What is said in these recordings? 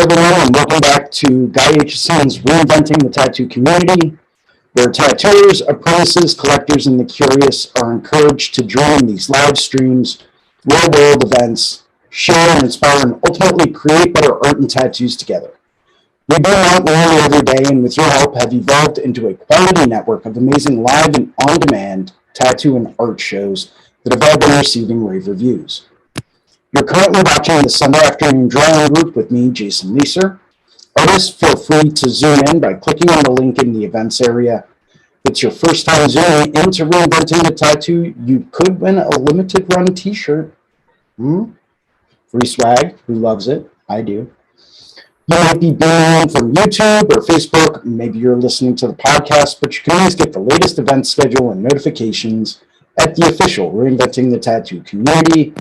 everyone, and welcome back to Guy Aitchison's Reinventing the Tattoo Community, where tattooers, apprentices, collectors, and the curious are encouraged to join these live streams, real-world events, share and inspire, and ultimately create better art and tattoos together. We burn out nearly every day, and with your help, have evolved into a quality network of amazing live and on-demand tattoo and art shows that have all been receiving rave reviews. You're currently watching the Sunday afternoon drawing group with me, Jason Leeser. Artists, feel free to zoom in by clicking on the link in the events area. If it's your first time zooming into Reinventing the Tattoo, you could win a limited run t-shirt. Free swag. Who loves it? I do. You might be beaming from YouTube or Facebook. Maybe you're listening to the podcast, but you can always get the latest event schedule and notifications at the official Reinventing the Tattoo community,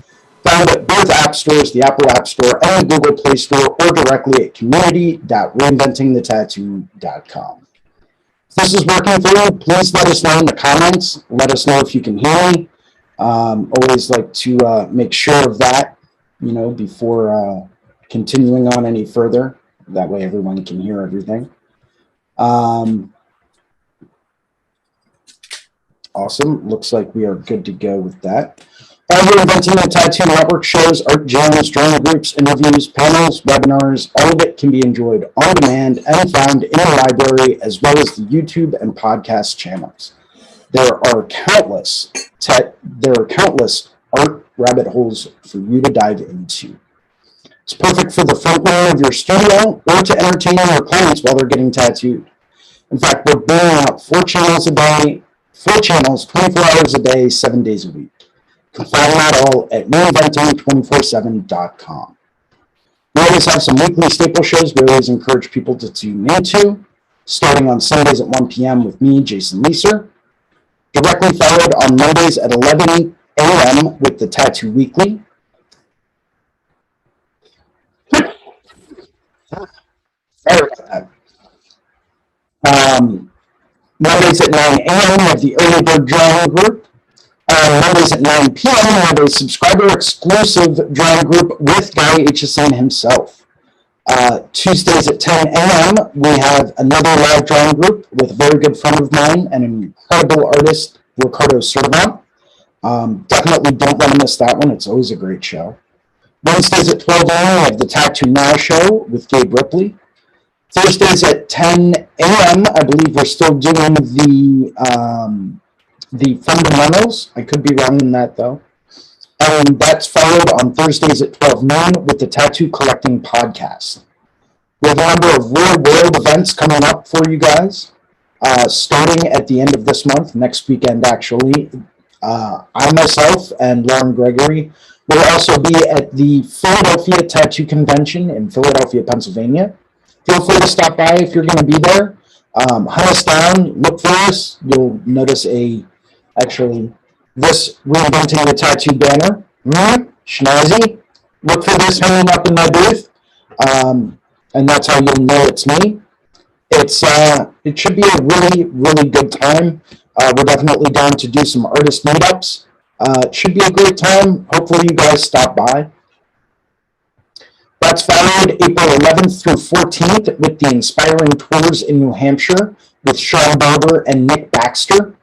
found at both app stores, the Apple App Store and the Google Play Store, or directly at community.reinventingthetattoo.com. If this is working for you, please let us know in the comments. Let us know if you can hear me. Always like to make sure of that, before continuing on any further. That way everyone can hear everything. Awesome. Looks like we are good to go with that. Reinventing the Tattoo Network shows, art jams, drawing groups, interviews, panels, webinars, all of it can be enjoyed on demand and found in the library, as well as the YouTube and podcast channels. There are countless art rabbit holes for you to dive into. It's perfect for the front room of your studio or to entertain your clients while they're getting tattooed. In fact, we're bringing out 4 channels, 24 hours a day, 7 days a week. You can find that all at reinventing247.com. We always have some weekly staple shows we always encourage people to tune into, starting on Sundays at 1 p.m. with me, Jason Leeser, directly followed on Mondays at 11 a.m. with the Tattoo Weekly. Sorry about that. Mondays at 9 a.m. with the Early Bird Drawing Group. Mondays at 9 p.m. we have a subscriber-exclusive drawing group with Guy Aitchison himself. Tuesdays at 10 a.m. we have another live drawing group with a very good friend of mine and an incredible artist, Ricardo Servant. Definitely don't want to miss that one. It's always a great show. Wednesdays at 12 a.m. we have the Tattoo Now show with Gabe Ripley. Thursdays at 10 a.m. I believe we're still doing the fundamentals. I could be wrong in that though. And that's followed on Thursdays at 12 noon with the Tattoo Collecting Podcast. We have a number of real-world events coming up for you guys, starting at the end of this month, next weekend actually. I myself and Lauren Gregory will also be at the Philadelphia Tattoo Convention in Philadelphia, Pennsylvania. Feel free to stop by if you're going to be there. Hunt us down, look for us. You'll notice this Reinventing the Tattoo banner. Schnazzy. Look for this hanging up in my booth. And that's how you'll know it's me. It should be a really, really good time. We're definitely going to do some artist meetups. It should be a great time. Hopefully you guys stop by. That's followed April 11th through 14th with the Inspiring Tours in New Hampshire with Sean Barber and Nick Baxter.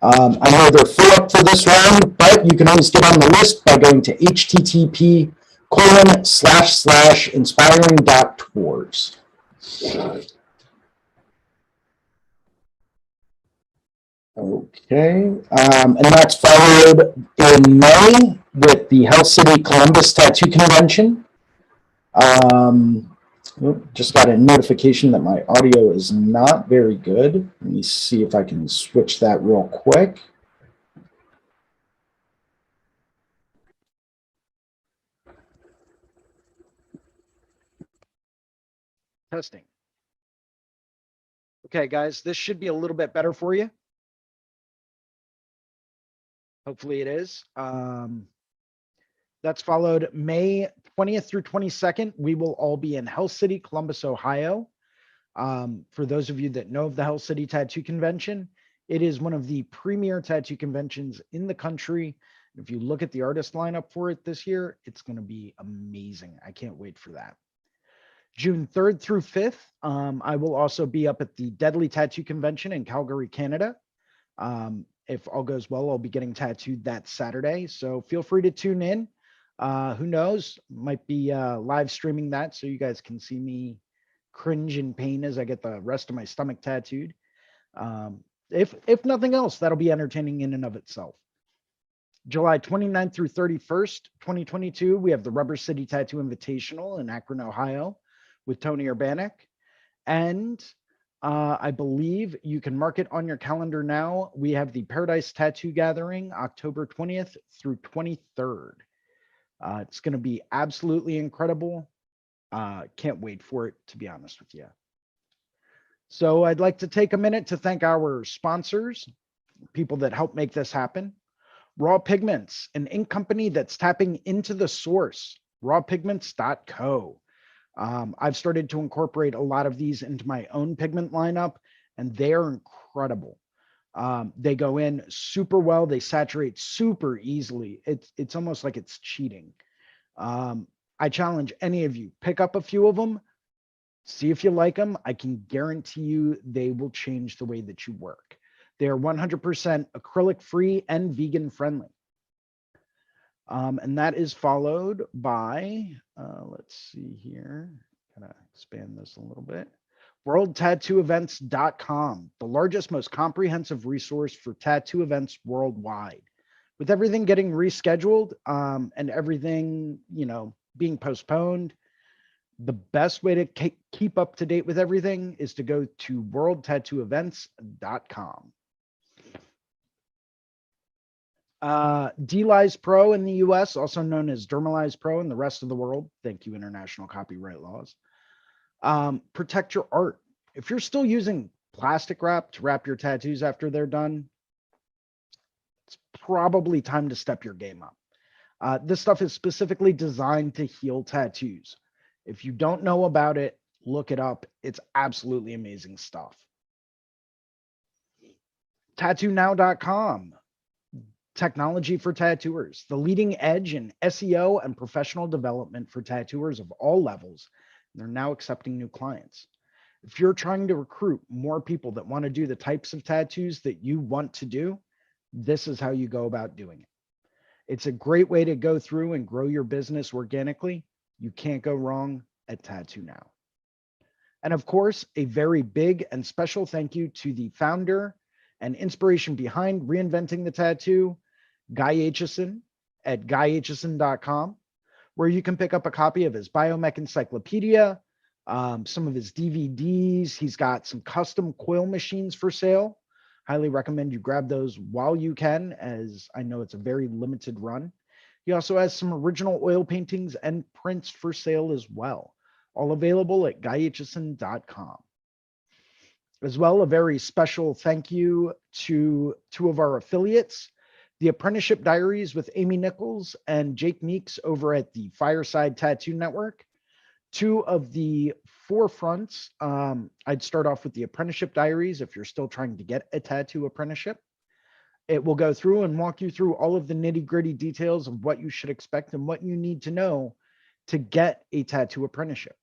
I know they're full up for this round, but you can always get on the list by going to http://inspiring.tours. Okay, and that's followed in May with the Hell City Columbus Tattoo Convention. Just got a notification that my audio is not very good. Let me see if I can switch that real quick. Testing. Okay, guys, this should be a little bit better for you. Hopefully it is. That's followed May 20th through 22nd. We will all be in Hell City, Columbus, Ohio. For those of you that know of the Hell City Tattoo Convention, it is one of the premier tattoo conventions in the country. If you look at the artist lineup for it this year, it's going to be amazing. I can't wait for that. June 3rd through 5th, I will also be up at the Deadly Tattoo Convention in Calgary, Canada. If all goes well, I'll be getting tattooed that Saturday. So feel free to tune in. Who knows? Might be live streaming that so you guys can see me cringe in pain as I get the rest of my stomach tattooed. If nothing else, that'll be entertaining in and of itself. July 29th through 31st, 2022, we have the Rubber City Tattoo Invitational in Akron, Ohio with Tony Urbanek. And I believe you can mark it on your calendar now. We have the Paradise Tattoo Gathering, October 20th through 23rd. It's going to be absolutely incredible. Can't wait for it, to be honest with you. So I'd like to take a minute to thank our sponsors, people that help make this happen. Raw Pigments, an ink company that's tapping into the source, rawpigments.co. I've started to incorporate a lot of these into my own pigment lineup, and they're incredible. They go in super well. They saturate super easily. It's almost like it's cheating. I challenge any of you, pick up a few of them, see if you like them. I can guarantee you they will change the way that you work. They are 100% acrylic free and vegan friendly. And that is followed by, let's see here, kind of expand this a little bit. WorldTattooEvents.com, the largest, most comprehensive resource for tattoo events worldwide. With everything getting rescheduled and everything, being postponed, the best way to keep up to date with everything is to go to WorldTattooEvents.com. DLize Pro in the US, also known as Dermalize Pro in the rest of the world. Thank you, international copyright laws. Protect your art. If you're still using plastic wrap to wrap your tattoos after they're done, it's probably time to step your game up. This stuff is specifically designed to heal tattoos. If you don't know about it, look it up. It's absolutely amazing stuff. TattooNow.com. Technology for tattooers, the leading edge in SEO and professional development for tattooers of all levels. They're now accepting new clients. If you're trying to recruit more people that want to do the types of tattoos that you want to do, this is how you go about doing it. It's a great way to go through and grow your business organically. You can't go wrong at Tattoo Now. And of course, a very big and special thank you to the founder and inspiration behind Reinventing the Tattoo, Guy Aitchison at guyaitchison.com, where you can pick up a copy of his Biomech Encyclopedia, some of his DVDs. He's got some custom coil machines for sale. Highly recommend you grab those while you can, as I know it's a very limited run. He also has some original oil paintings and prints for sale as well, all available at guyaitchison.com. As well, a very special thank you to two of our affiliates, the Apprenticeship Diaries with Amy Nichols and Jake Meeks over at the Fireside Tattoo Network. Two of the forefronts. I'd start off with the Apprenticeship Diaries if you're still trying to get a tattoo apprenticeship. It will go through and walk you through all of the nitty-gritty details of what you should expect and what you need to know to get a tattoo apprenticeship.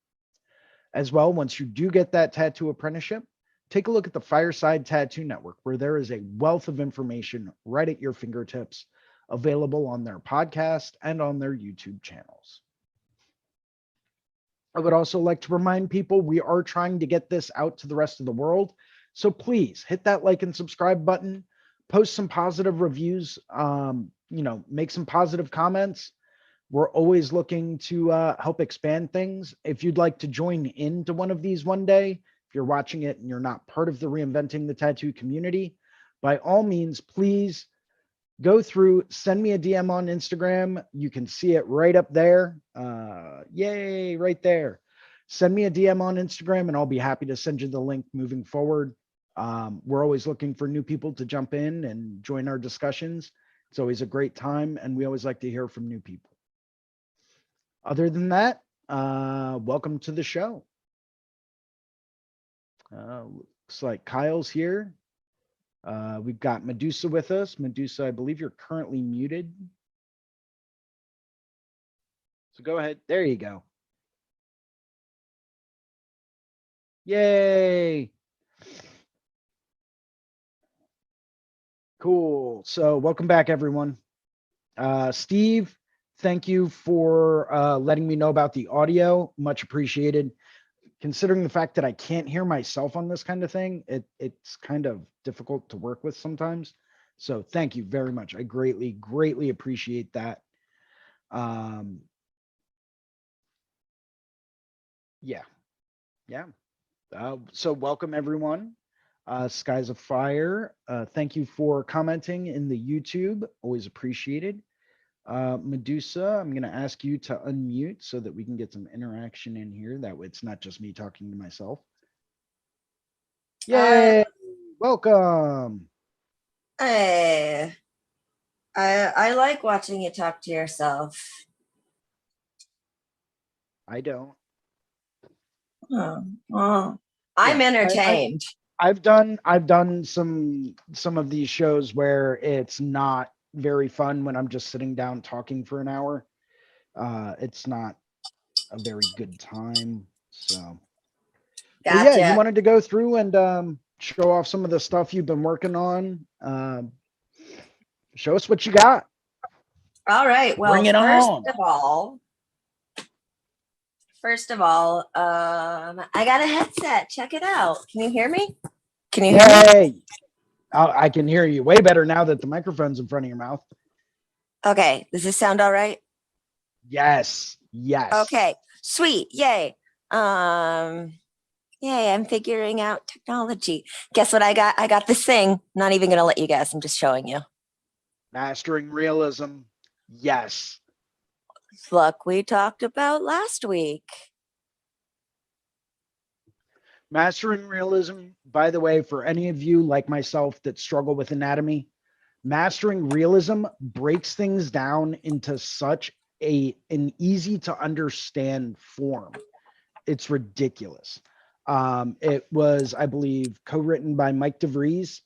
As well, once you do get that tattoo apprenticeship, take a look at the Fireside Tattoo Network, where there is a wealth of information right at your fingertips, available on their podcast and on their YouTube channels. I would also like to remind people we are trying to get this out to the rest of the world. So please hit that like and subscribe button, post some positive reviews, make some positive comments. We're always looking to help expand things. If you'd like to join into one of these one day, if you're watching it and you're not part of the Reinventing the Tattoo community, by all means, please go through, send me a DM on Instagram. You can see it right up there. Yay, right there. Send me a DM on Instagram and I'll be happy to send you the link moving forward. We're always looking for new people to jump in and join our discussions. It's always a great time, and we always like to hear from new people. Other than that, welcome to the show. Looks like Kyle's here. We've got Medusa with us. Medusa, I believe you're currently muted. So go ahead. There you go. Yay. Cool. So welcome back, everyone. Steve, thank you for letting me know about the audio. Much appreciated. Considering the fact that I can't hear myself on this kind of thing, it's kind of difficult to work with sometimes. So thank you very much. I greatly appreciate that. Yeah. So welcome everyone. Skies of Fire. Thank you for commenting in the YouTube. Always appreciated. Medusa, I'm going to ask you to unmute so that we can get some interaction in here. That way it's not just me talking to myself. Yay! Welcome. Hey, I like watching you talk to yourself. I don't. Well, I'm entertained. I've done some of these shows where it's not very fun when I'm just sitting down talking for an hour. It's not a very good time. So Gotcha. yeah, you wanted to go through and show off some of the stuff you've been working on. Show us what you got. All right. Well, Bring it on. First of all, I got a headset. Check it out. Can you hear me? Can you hear me? I can hear you way better now that the microphone's in front of your mouth. Okay. Does this sound all right? Yes. Okay. Sweet. Yay. Yay. I'm figuring out technology. Guess what I got? I got this thing. I'm not even going to let you guess. I'm just showing you. Mastering realism. Yes. Look, we talked about last week. Mastering realism, by the way, for any of you like myself that struggle with anatomy, mastering realism breaks things down into such an easy to understand form. It's ridiculous. It was, I believe, co-written by Mike DeVries,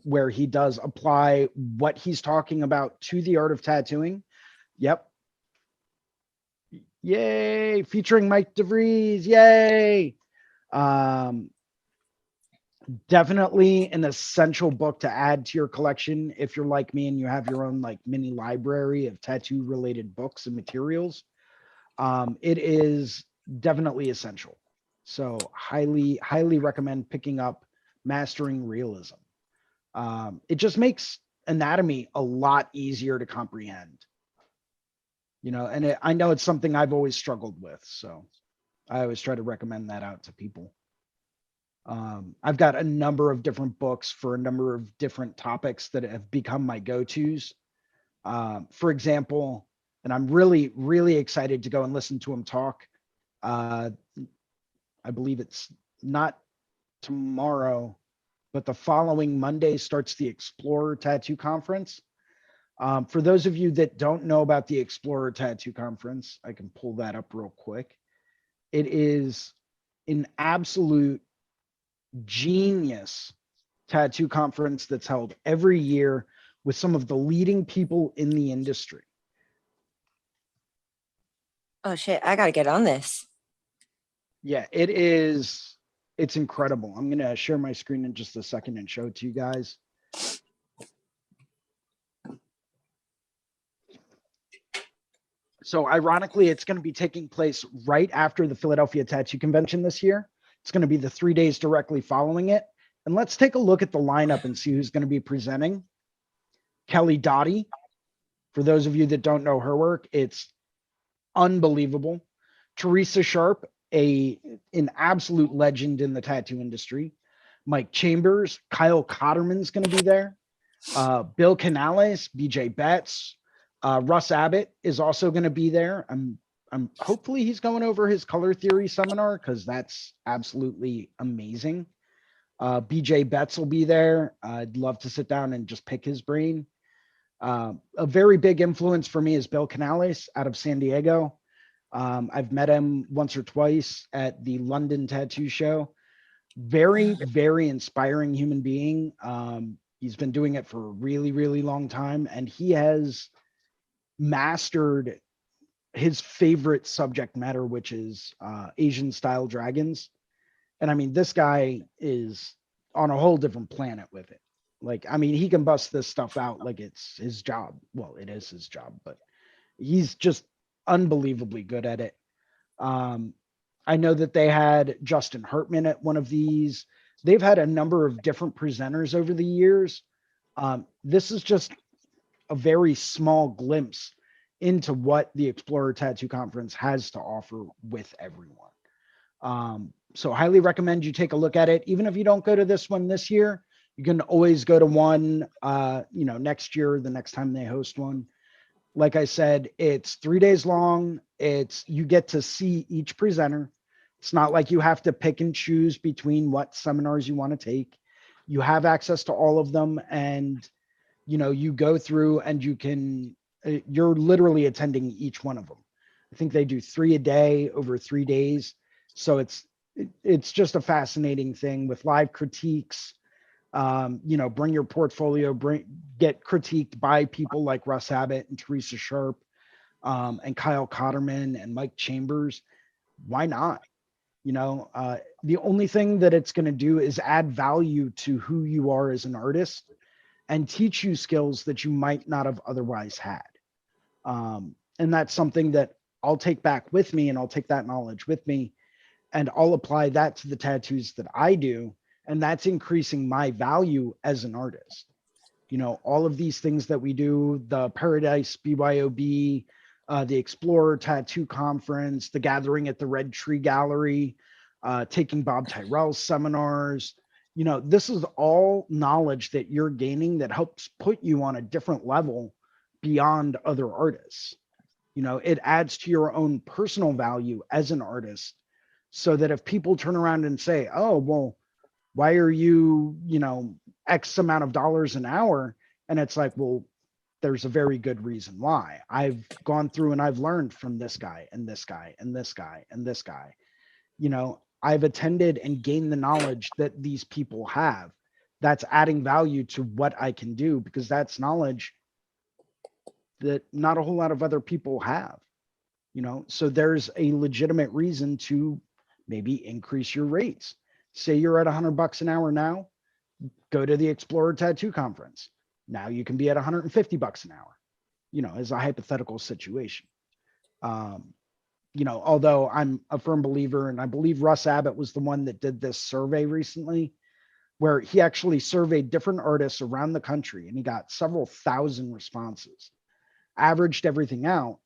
where he does apply what he's talking about to the art of tattooing. Yep. Yay, featuring Mike DeVries. Yay. Definitely an essential book to add to your collection if you're like me and you have your own like mini library of tattoo related books and materials. It is definitely essential. So highly recommend picking up Mastering Realism. It just makes anatomy a lot easier to comprehend. You know, and I know it's something I've always struggled with, so I always try to recommend that out to people. I've got a number of different books for a number of different topics that have become my go-tos. For example, and I'm really excited to go and listen to him talk. I believe it's not tomorrow, but the following Monday starts the Explorer Tattoo Conference. For those of you that don't know about the Explorer Tattoo Conference, I can pull that up real quick. It is an absolute genius tattoo conference that's held every year with some of the leading people in the industry. Oh shit, I gotta get on this. Yeah, it's incredible. I'm gonna share my screen in just a second and show it to you guys. So ironically, it's going to be taking place right after the Philadelphia Tattoo Convention this year. It's going to be the 3 days directly following it. And let's take a look at the lineup and see who's going to be presenting. Kelly Dottie. For those of you that don't know her work, it's unbelievable. Teresa Sharp, an absolute legend in the tattoo industry. Mike Chambers, Kyle Cotterman's going to be there. Bill Canales, BJ Betts, Russ Abbott is also going to be there. I'm hopefully he's going over his color theory seminar because that's absolutely amazing. BJ Betts will be there. I'd love to sit down and just pick his brain. A very big influence for me is Bill Canales out of San Diego. I've met him once or twice at the London Tattoo Show. Very inspiring human being. He's been doing it for a really long time, and he has mastered his favorite subject matter, which is Asian style dragons. And I mean, this guy is on a whole different planet with it. Like, I mean, he can bust this stuff out like it's his job. Well, it is his job, but he's just unbelievably good at it. I know that they had Justin Hartman at one of these. They've had a number of different presenters over the years. This is just a very small glimpse into what the Explorer Tattoo Conference has to offer with everyone. So highly recommend you take a look at it. Even if you don't go to this one this year, you can always go to one, next year, the next time they host one. Like I said, it's 3 days long. You get to see each presenter. It's not like you have to pick and choose between what seminars you want to take. You have access to all of them, and you go through and you're literally attending each one of them. I think they do 3 a day over 3 days. So it's just a fascinating thing with live critiques. Bring your portfolio, get critiqued by people like Russ Abbott and Teresa Sharp, and Kyle Cotterman and Mike Chambers. Why not? The only thing that it's going to do is add value to who you are as an artist and teach you skills that you might not have otherwise had. And that's something that I'll take back with me, and I'll take that knowledge with me, and I'll apply that to the tattoos that I do. And that's increasing my value as an artist. All of these things that we do, the Paradise BYOB, the Explorer Tattoo Conference, the gathering at the Red Tree Gallery, taking Bob Tyrell's seminars, this is all knowledge that you're gaining that helps put you on a different level beyond other artists. It adds to your own personal value as an artist, so that if people turn around and say, oh, well, why are you, X amount of dollars an hour? And it's like, well, there's a very good reason why. I've gone through and I've learned from this guy and this guy and this guy and this guy. I've attended and gained the knowledge that these people have. That's adding value to what I can do, because that's knowledge that not a whole lot of other people have. So there's a legitimate reason to maybe increase your rates. Say you're at $100 an hour now, go to the Explorer Tattoo Conference. Now you can be at $150 an hour, as a hypothetical situation. Although I'm a firm believer, and I believe Russ Abbott was the one that did this survey recently, where he actually surveyed different artists around the country, and he got several thousand responses, averaged everything out.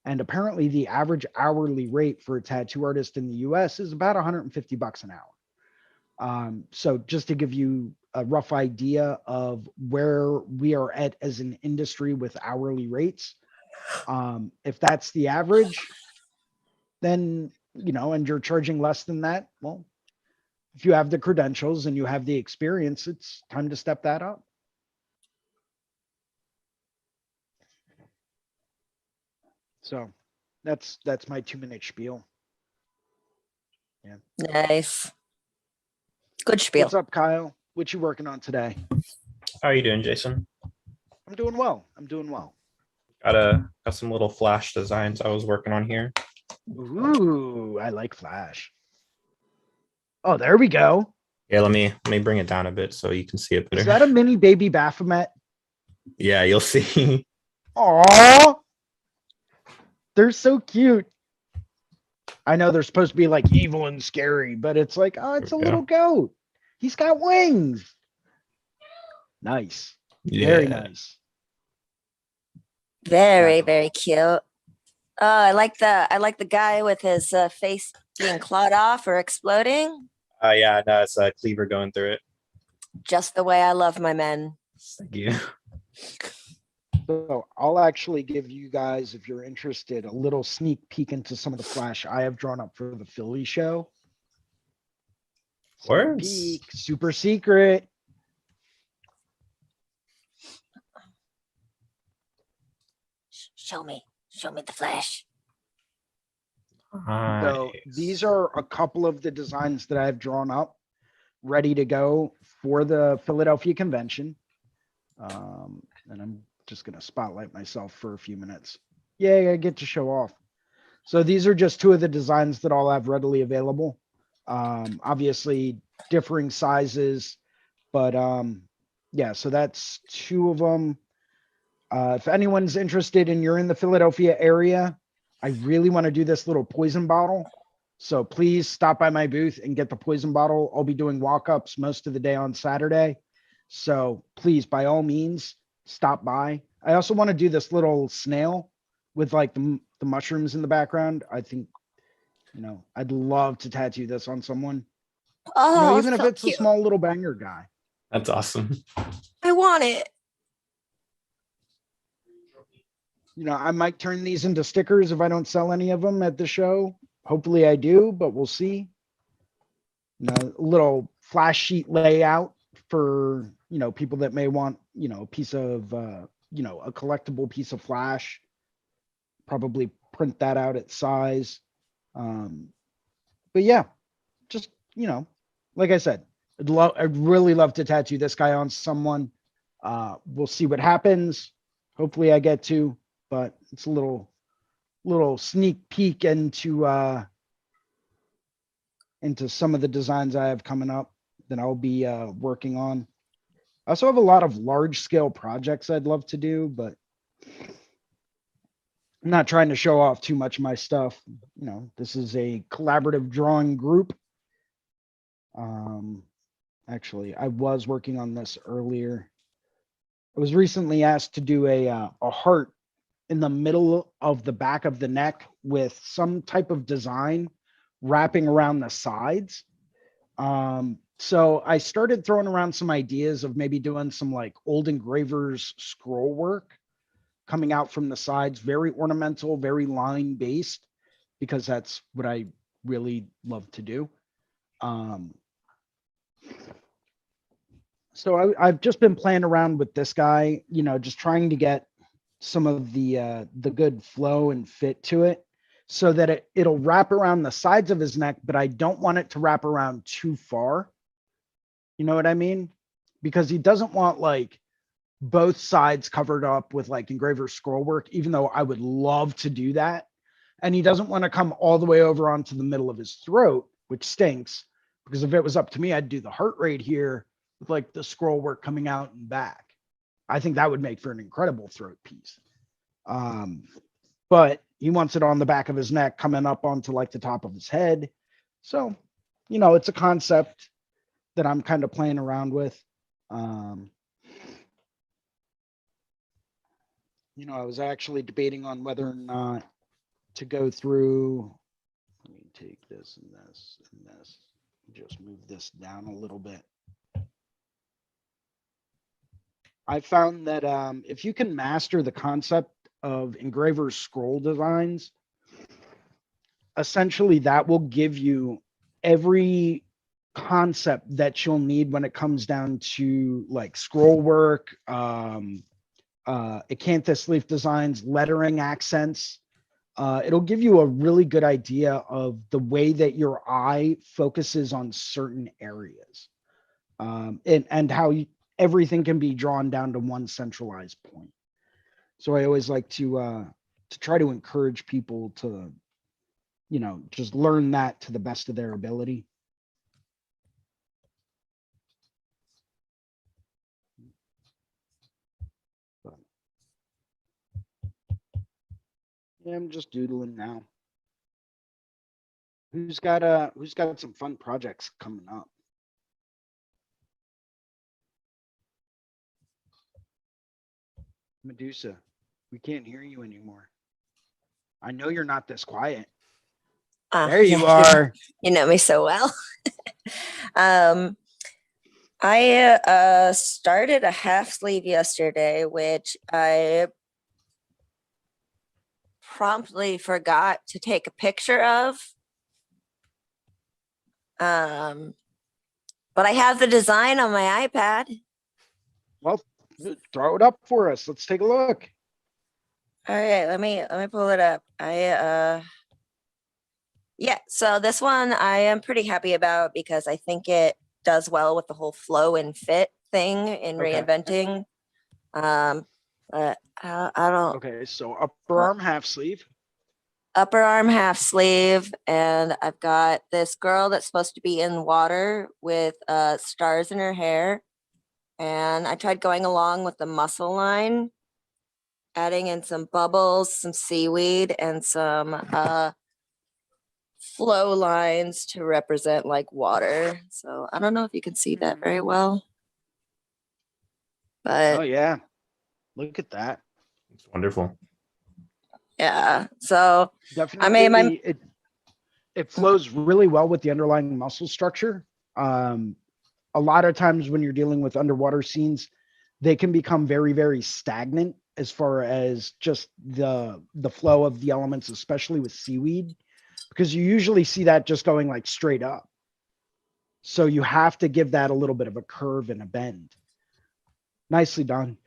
And apparently the average hourly rate for a tattoo artist in the US is about $150 an hour. So just to give you a rough idea of where we are at as an industry with hourly rates, if that's the average, then, and you're charging less than that, well, if you have the credentials and you have the experience, it's time to step that up. So that's my 2-minute spiel. Yeah. Nice. Good spiel. What's up, Kyle? What you working on today? How are you doing, Jason? I'm doing well. Got some little Flash designs I was working on here. Ooh, I like Flash. Oh, there we go. Yeah, let me bring it down a bit so you can see it better. Is that a mini baby Baphomet? Yeah, you'll see. Aww. They're so cute. I know they're supposed to be like evil and scary, but it's like, oh, it's a little goat. He's got wings. Nice. Yeah. Very nice. Very, very cute. Oh, I like the guy with his face being clawed off or exploding. Yeah, no, it's a cleaver going through it. Just the way I love my men. Thank you. So I'll actually give you guys, if you're interested, a little sneak peek into some of the Flash I have drawn up for the Philly show. Words. Peek, super secret. Show me the Flash. So these are a couple of the designs that I've drawn up, ready to go for the Philadelphia convention. And I'm just going to spotlight myself for a few minutes. Yay, I get to show off. So these are just 2 of the designs that I'll have readily available. Obviously differing sizes, but yeah, so that's 2 of them. If anyone's interested and you're in the Philadelphia area, I really want to do this little poison bottle. So please stop by my booth and get the poison bottle. I'll be doing walk-ups most of the day on Saturday. So please, by all means, stop by. I also want to do this little snail with like the mushrooms in the background. I think, I'd love to tattoo this on someone. Oh, Even if so it's a cute. small little banger guy. That's awesome. I want it. I might turn these into stickers if I don't sell any of them at the show. Hopefully I do, but we'll see. A little flash sheet layout for, people that may want, a piece of, a collectible piece of flash. Probably print that out at size. But yeah, just, like I said, I'd really love to tattoo this guy on someone. We'll see what happens. Hopefully I get to, but it's a little sneak peek into some of the designs I have coming up that I'll be working on. I also have a lot of large scale projects I'd love to do, but I'm not trying to show off too much of my stuff. This is a collaborative drawing group. Actually, I was working on this earlier. I was recently asked to do a heart in the middle of the back of the neck with some type of design wrapping around the sides. So I started throwing around some ideas of maybe doing some like old engravers scroll work coming out from the sides, very ornamental, very line based, because that's what I really love to do. So I've just been playing around with this guy, just trying to get some of the good flow and fit to it so that it'll wrap around the sides of his neck, but I don't want it to wrap around too far. You know what I mean? Because he doesn't want like both sides covered up with like engraver scroll work, even though I would love to do that. And he doesn't want to come all the way over onto the middle of his throat, which stinks, because if it was up to me, I'd do the heart right here with like the scroll work coming out and back. I think that would make for an incredible throat piece. But he wants it on the back of his neck coming up onto like the top of his head. So, it's a concept that I'm kind of playing around with. I was actually debating on whether or not to go through. Let me take this and this and this. Just move this down a little bit. I found that if you can master the concept of engraver scroll designs, essentially that will give you every concept that you'll need when it comes down to like scroll work, acanthus leaf designs, lettering accents. It'll give you a really good idea of the way that your eye focuses on certain areas, and how everything can be drawn down to one centralized point. So I always like to try to encourage people to, just learn that to the best of their ability. But, yeah, I'm just doodling now. Who's got some fun projects coming up? Medusa, we can't hear you anymore. I know you're not this quiet. There you are. You know me so well. I started a half sleeve yesterday, which I promptly forgot to take a picture of. But I have the design on my iPad. Well, throw it up for us. Let's take a look. All right, let me pull it up. Yeah, so this one I am pretty happy about because I think it does well with the whole flow and fit thing in Reinventing. But I don't. Okay, so upper arm half sleeve. upper arm half sleeve, and I've got this girl that's supposed to be in water with stars in her hair. And I tried going along with the muscle line, adding in some bubbles, some seaweed, and some flow lines to represent like water. So I don't know if you can see that very well, Oh but yeah, look at that. It's wonderful. yeah. So I Definitely, made my it flows really well with the underlying muscle structure. A lot of times when you're dealing with underwater scenes, they can become very, very stagnant as far as just the flow of the elements, especially with seaweed, because you usually see that just going like straight up. So you have to give that a little bit of a curve and a bend. Nicely done.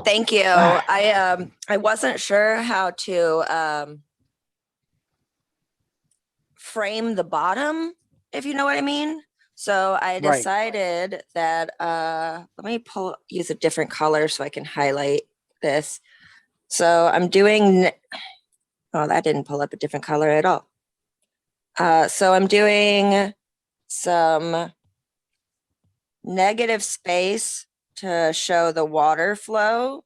thank you. I wasn't sure how to frame the bottom, if you know what I mean. So I Right. decided that let me use a different color so I can highlight this. So I'm doing, oh, that didn't pull up a different color at all. So I'm doing some negative space to show the water flow.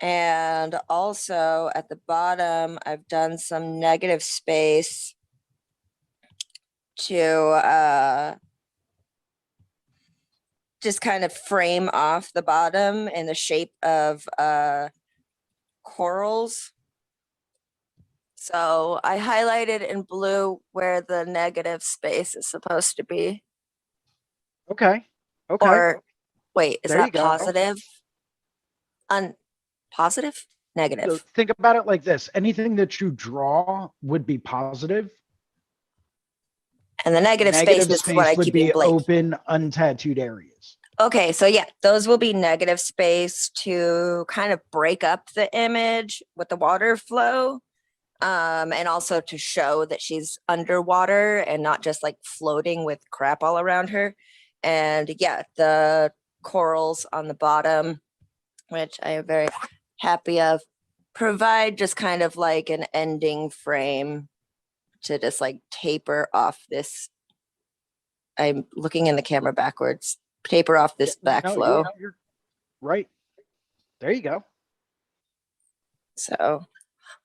And also at the bottom, I've done some negative space to just kind of frame off the bottom in the shape of corals. So I highlighted in blue where the negative space is supposed to be. Okay. Okay. Or wait, is There you that go. positive? Positive? So Negative. think about it like this. Anything that you draw would be positive. And the negative Negative space is what I space would keep in be blank. open, untattooed areas. Okay, so yeah, those will be negative space to kind of break up the image with the water flow. And also to show that she's underwater and not just like floating with crap all around her. And yeah, the corals on the bottom, which I am very happy of, provide just kind of like an ending frame to just like taper off this. I'm looking in the camera backwards, taper off this backflow. You're right. There you go. So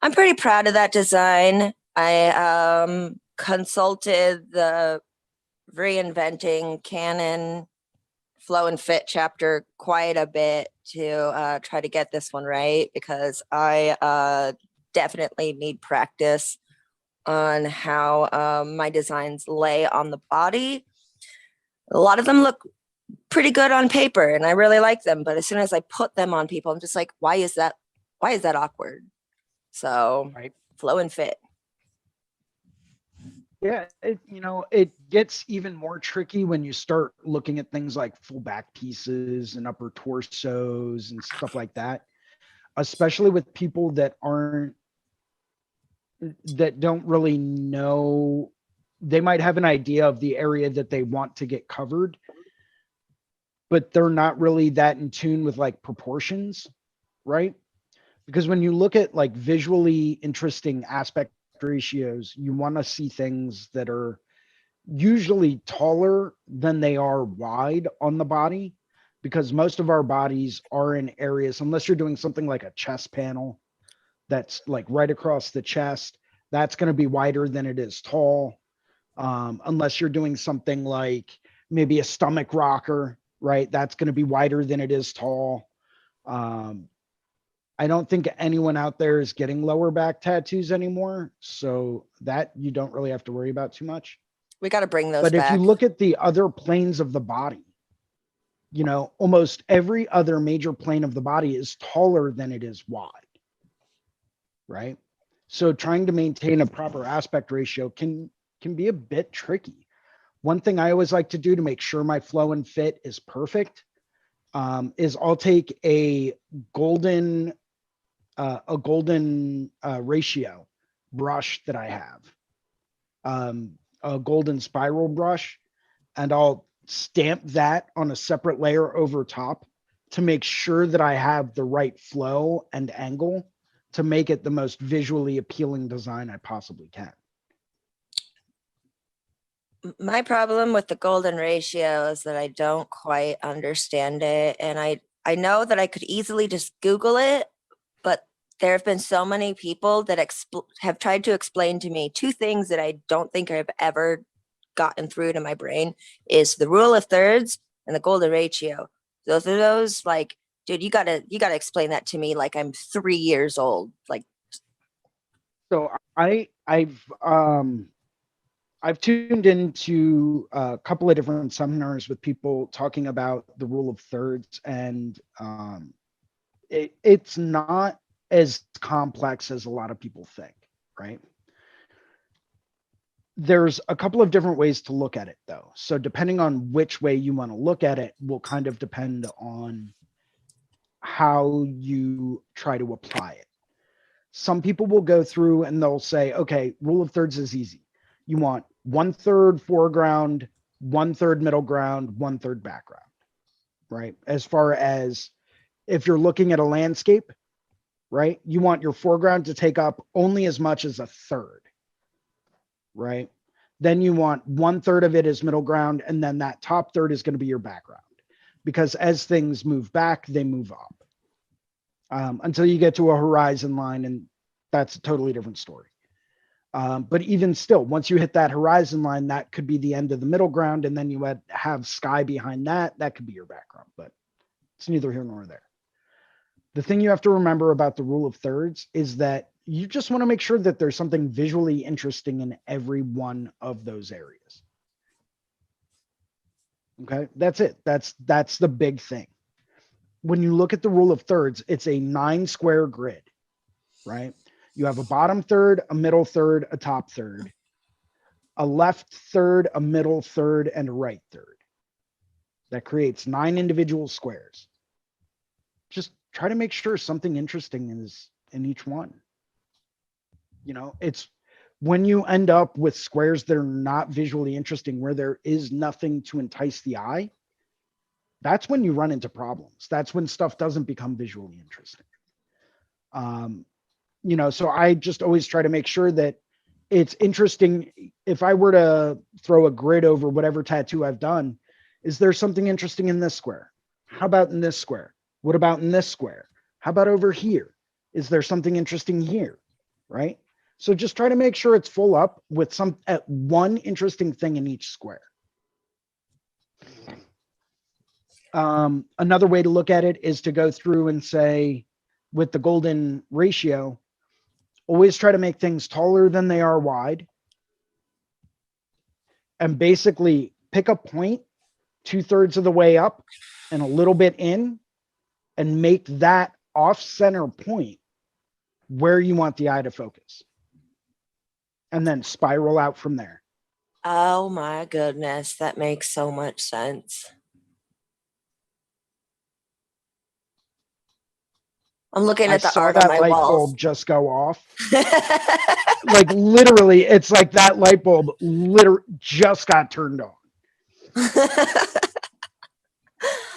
I'm pretty proud of that design. I consulted the Reinventing Canon Flow and Fit chapter quite a bit to try to get this one right, because I definitely need practice on how my designs lay on the body. A lot of them look pretty good on paper and I really like them, but as soon as I put them on people, I'm just like, why is that awkward? So Right. flow and fit. Yeah, it gets even more tricky when you start looking at things like full back pieces and upper torsos and stuff like that, especially with people that don't really know. They might have an idea of the area that they want to get covered, but they're not really that in tune with like proportions, right? Because when you look at like visually interesting aspect ratios, you want to see things that are usually taller than they are wide on the body, because most of our bodies are in areas, unless you're doing something like a chest panel that's like right across the chest, that's going to be wider than it is tall. Unless you're doing something like maybe a stomach rocker, right? That's going to be wider than it is tall. I don't think anyone out there is getting lower back tattoos anymore, so that you don't really have to worry about too much. We got to bring those But back. if you look at the other planes of the body, almost every other major plane of the body is taller than it is wide, right? So trying to maintain a proper aspect ratio can be a bit tricky. One thing I always like to do to make sure my flow and fit is perfect is I'll take a golden ratio brush that I have, a golden spiral brush, and I'll stamp that on a separate layer over top to make sure that I have the right flow and angle to make it the most visually appealing design I possibly can. My problem with the golden ratio is that I don't quite understand it. And I know that I could easily just Google it, but there have been so many people that have tried to explain to me two things that I don't think I've ever gotten through to my brain is the rule of thirds and the golden ratio. Those are those like, dude, you gotta explain that to me like I'm 3 years old. Like, so I've tuned into a couple of different seminars with people talking about the rule of thirds, and it's not as complex as a lot of people think, right? There's a couple of different ways to look at it, though. So depending on which way you want to look at it will kind of depend on how you try to apply it. Some people will go through and they'll say, okay, rule of thirds is easy. You want 1/3 foreground, 1/3 middle ground, 1/3 background, right? As far as if you're looking at a landscape, right? You want your foreground to take up only as much as 1/3, right? Then you want 1/3 of it as middle ground, and then that top third is going to be your background. Because as things move back, they move up until you get to a horizon line, and that's a totally different story. But even still, once you hit that horizon line, that could be the end of the middle ground, and then you have sky behind that. That could be your background, but it's neither here nor there. The thing you have to remember about the rule of thirds is that you just want to make sure that there's something visually interesting in every one of those areas. Okay, that's it. That's the big thing. When you look at the rule of thirds, it's a 9-square grid, right? You have a bottom third, a middle third, a top third, a left third, a middle third, and a right third. That creates 9 individual squares. Just try to make sure something interesting is in each one. You know, it's when you end up with squares that are not visually interesting, where there is nothing to entice the eye, that's when you run into problems. That's when stuff doesn't become visually interesting. You know, so I just always try to make sure that it's interesting. If I were to throw a grid over whatever tattoo I've done, is there something interesting in this square? How about in this square? What about in this square? How about over here? Is there something interesting here? Right? So just try to make sure it's full up with one interesting thing in each square. Another way to look at it is to go through and say, with the golden ratio, always try to make things taller than they are wide. And basically pick a point 2/3 of the way up and a little bit in, and make that off-center point where you want the eye to focus. And then spiral out from there. oh my goodness, that makes so much sense. I'm looking I at the saw art that on my light walls. bulb just go off. Like literally, it's like that light bulb literally just got turned on.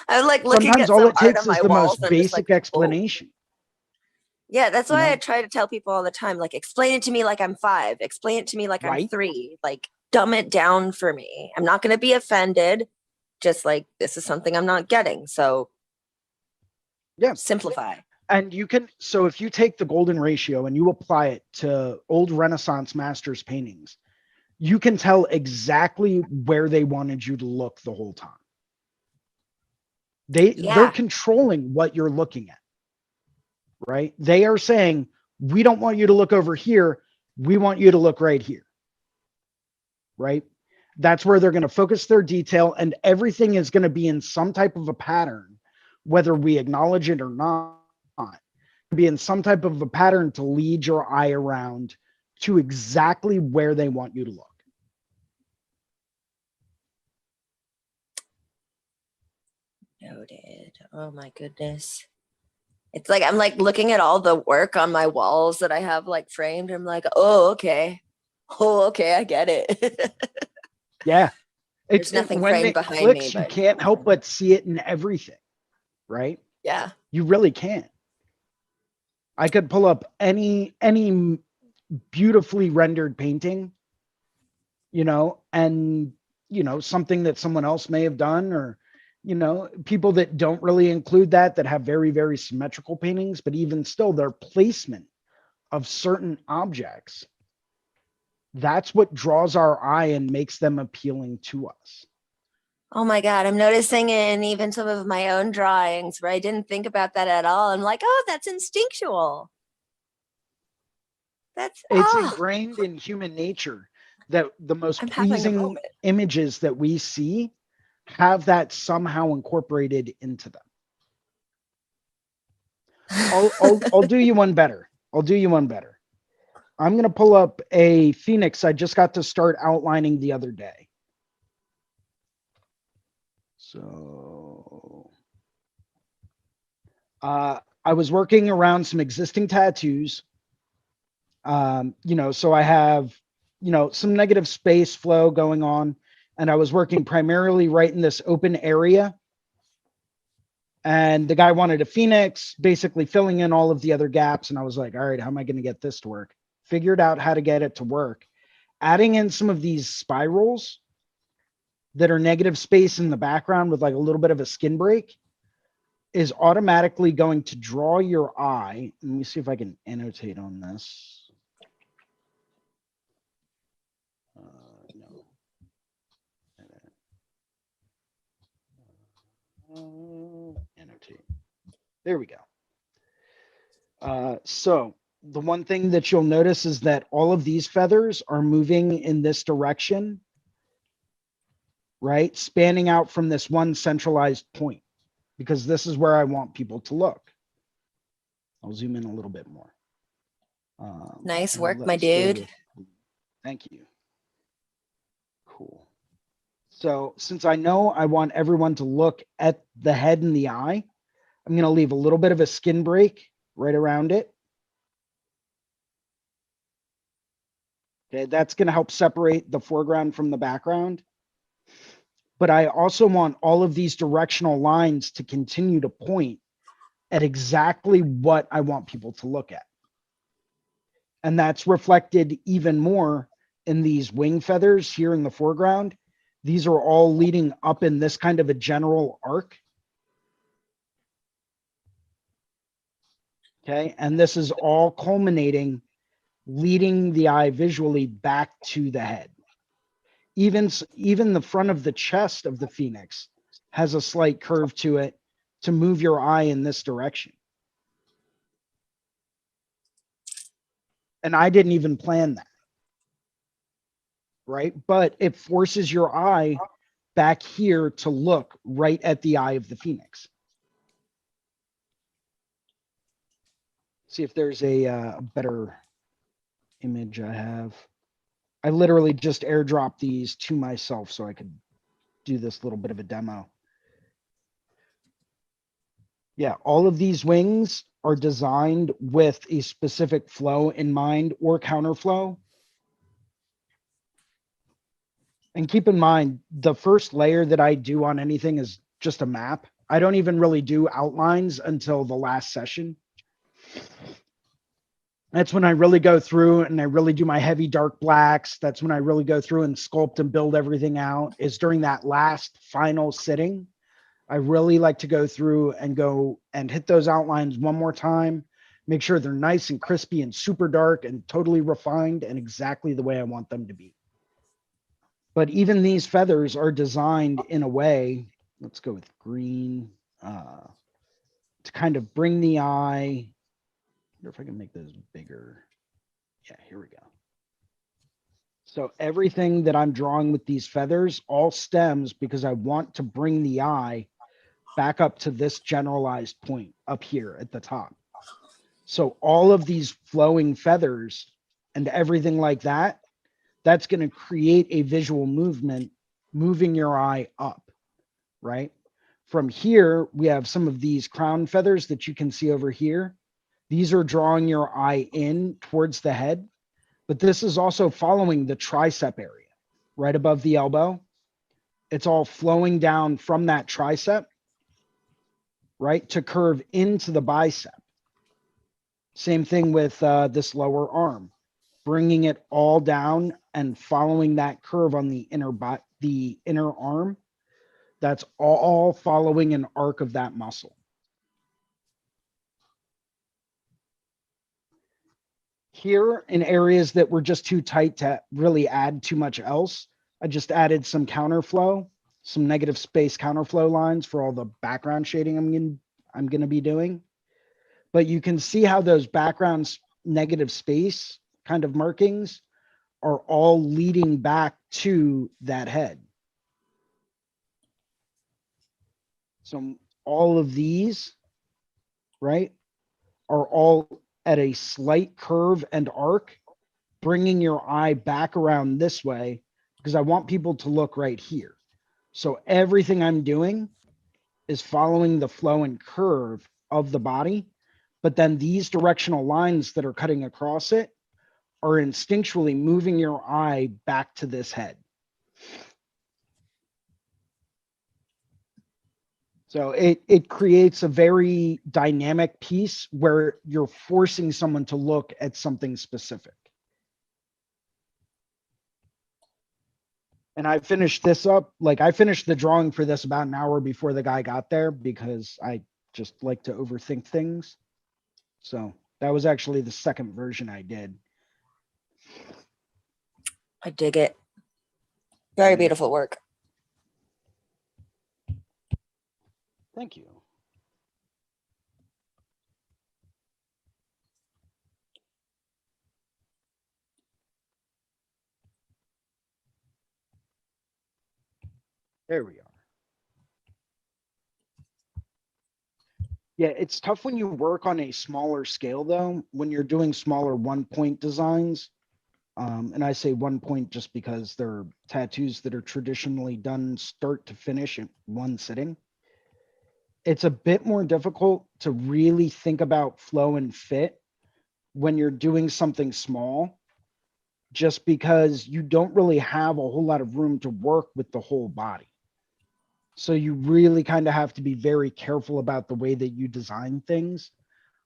I'm like looking Sometimes at all some it art takes on is my the walls. most I'm just like, basic "Whoa." explanation. Yeah, that's You why know? I try to tell people all the time, like, explain it to me like I'm 5. Explain it to me like I'm Right. 3. Like, dumb it down for me. I'm not going to be offended. Just like, this is something I'm not getting. So, Yeah. simplify. And you can, so if you take the golden ratio and you apply it to old Renaissance masters paintings, you can tell exactly where they wanted you to look the whole time. They're Yeah. controlling what you're looking at, right? They are saying, we don't want you to look over here. We want you to look right here, right? That's where they're going to focus their detail, and everything is going to be in some type of a pattern, whether we acknowledge it or not. Be in some type of a pattern to lead your eye around to exactly where they want you to look. Noted. Oh my goodness. It's like I'm like looking at all the work on my walls that I have like framed. I'm like, oh, okay. Oh, okay, I get it. Yeah. There's nothing when framed it behind clicks, me, you but can't help but see it in everything, right? yeah. You really can't. I could pull up any beautifully rendered painting, you know, and, you know, something that someone else may have done, or, you know, people that don't really include that have very, very symmetrical paintings, but even still their placement of certain objects, that's what draws our eye and makes them appealing to us. Oh my God, I'm noticing in even some of my own drawings where I didn't think about that at all. I'm like, oh, that's instinctual. It's Ingrained in human nature that the most I'm having a pleasing moment. images that we see have that somehow incorporated into them. I'll do you one better. I'll do you one better. I'm going to pull up a phoenix I just got to start outlining the other day. So I was working around some existing tattoos. You know, so I have, you know, some negative space flow going on, and I was working primarily right in this open area. And the guy wanted a phoenix, basically filling in all of the other gaps. And I was like, all right, how am I going to get this to work? Figured out how to get it to work. Adding in some of these spirals that are negative space in the background with like a little bit of a skin break is automatically going to draw your eye. Let me see if I can annotate on this. Annotate. There we go. So the one thing that you'll notice is that all of these feathers are moving in this direction, right? Spanning out from this one centralized point, because this is where I want people to look. I'll zoom in a little bit more. Nice work, my let's go dude. Thank you. Cool. So since I know I want everyone to look at the head and the eye, I'm going to leave a little bit of a skin break right around it. Okay, that's going to help separate the foreground from the background. But I also want all of these directional lines to continue to point at exactly what I want people to look at. And that's reflected even more in these wing feathers here in the foreground. These are all leading up in this kind of a general arc. Okay, and this is all culminating, leading the eye visually back to the head. Even the front of the chest of the phoenix has a slight curve to it to move your eye in this direction. And I didn't even plan that, right? But it forces your eye back here to look right at the eye of the phoenix. See if there's a better image I have. I literally just airdropped these to myself so I could do this little bit of a demo. Yeah, all of these wings are designed with a specific flow in mind or counterflow. And keep in mind, the first layer that I do on anything is just a map. I don't even really do outlines until the last session. That's when I really go through and I really do my heavy dark blacks. That's when I really go through and sculpt and build everything out, is during that last final sitting. I really like to go through and hit those outlines one more time, make sure they're nice and crispy and super dark and totally refined and exactly the way I want them to be. But even these feathers are designed in a way, let's go with green, to kind of bring the eye. I wonder if I can make those bigger. Yeah, here we go. So everything that I'm drawing with these feathers all stems because I want to bring the eye back up to this generalized point up here at the top. So all of these flowing feathers and everything like that, that's going to create a visual movement, moving your eye up, right? From here, we have some of these crown feathers that you can see over here. These are drawing your eye in towards the head, but this is also following the tricep area right above the elbow. It's all flowing down from that tricep, right, to curve into the bicep. Same thing with this lower arm, bringing it all down and following that curve on the inner arm. That's all following an arc of that muscle. Here, in areas that were just too tight to really add too much else, I just added some counterflow, some negative space counterflow lines for all the background shading I'm going to be doing. But you can see how those backgrounds negative space kind of markings are all leading back to that head. So all of these, right, are all at a slight curve and arc, bringing your eye back around this way, because I want people to look right here. So everything I'm doing is following the flow and curve of the body, but then these directional lines that are cutting across it are instinctually moving your eye back to this head. So it creates a very dynamic piece where you're forcing someone to look at something specific. And I finished this up, like I finished the drawing for this about an hour before the guy got there because I just like to overthink things. So that was actually the second version I did. I dig it. Very beautiful work. Thank you. There we are. Yeah, it's tough when you work on a smaller scale, though, when you're doing smaller 1-point designs. And I say 1 point just because they're tattoos that are traditionally done start to finish in one sitting. It's a bit more difficult to really think about flow and fit when you're doing something small, just because you don't really have a whole lot of room to work with the whole body. So you really kind of have to be very careful about the way that you design things.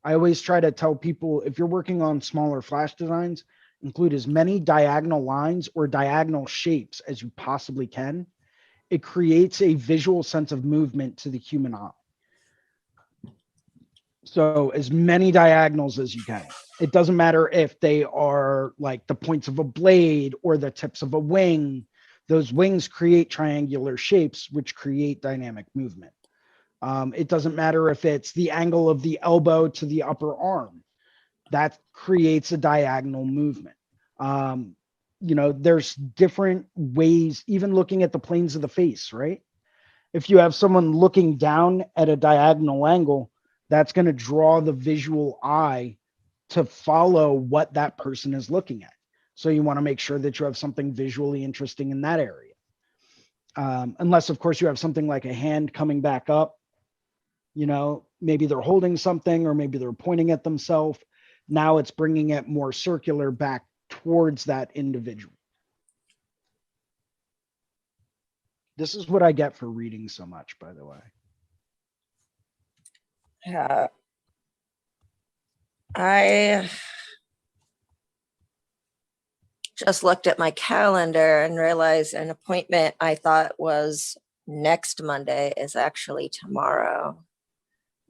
I always try to tell people, if you're working on smaller flash designs, include as many diagonal lines or diagonal shapes as you possibly can. It creates a visual sense of movement to the human eye. So as many diagonals as you can. It doesn't matter if they are like the points of a blade or the tips of a wing. Those wings create triangular shapes, which create dynamic movement. It doesn't matter if it's the angle of the elbow to the upper arm. That creates a diagonal movement. You know, there's different ways, even looking at the planes of the face, right? If you have someone looking down at a diagonal angle, that's going to draw the visual eye to follow what that person is looking at. So you want to make sure that you have something visually interesting in that area. Unless, of course, you have something like a hand coming back up, you know, maybe they're holding something or maybe they're pointing at themselves. Now it's bringing it more circular back towards that individual. This is what I get for reading so much, by the way. Yeah. I just looked at my calendar and realized an appointment I thought was next Monday is actually tomorrow.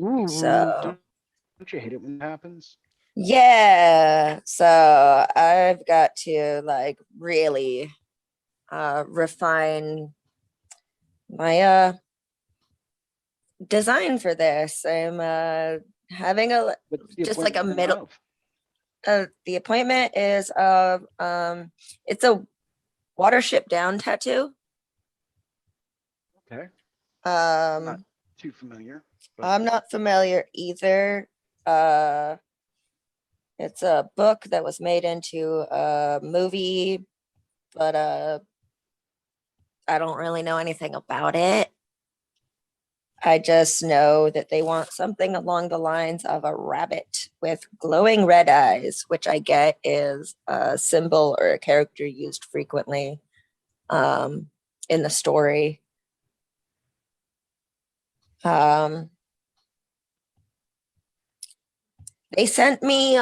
Ooh, So don't you hate it when it happens? yeah, so I've got to like really refine my design for this. I'm having a What's the just like a appointment middle. of? The appointment is of it's a Watership down tattoo. Okay, Um, not too familiar. But I'm not familiar either. It's a book that was made into a movie, but I don't really know anything about it. I just know that they want something along the lines of a rabbit with glowing red eyes, which I get is a symbol or a character used frequently in the story. They sent me,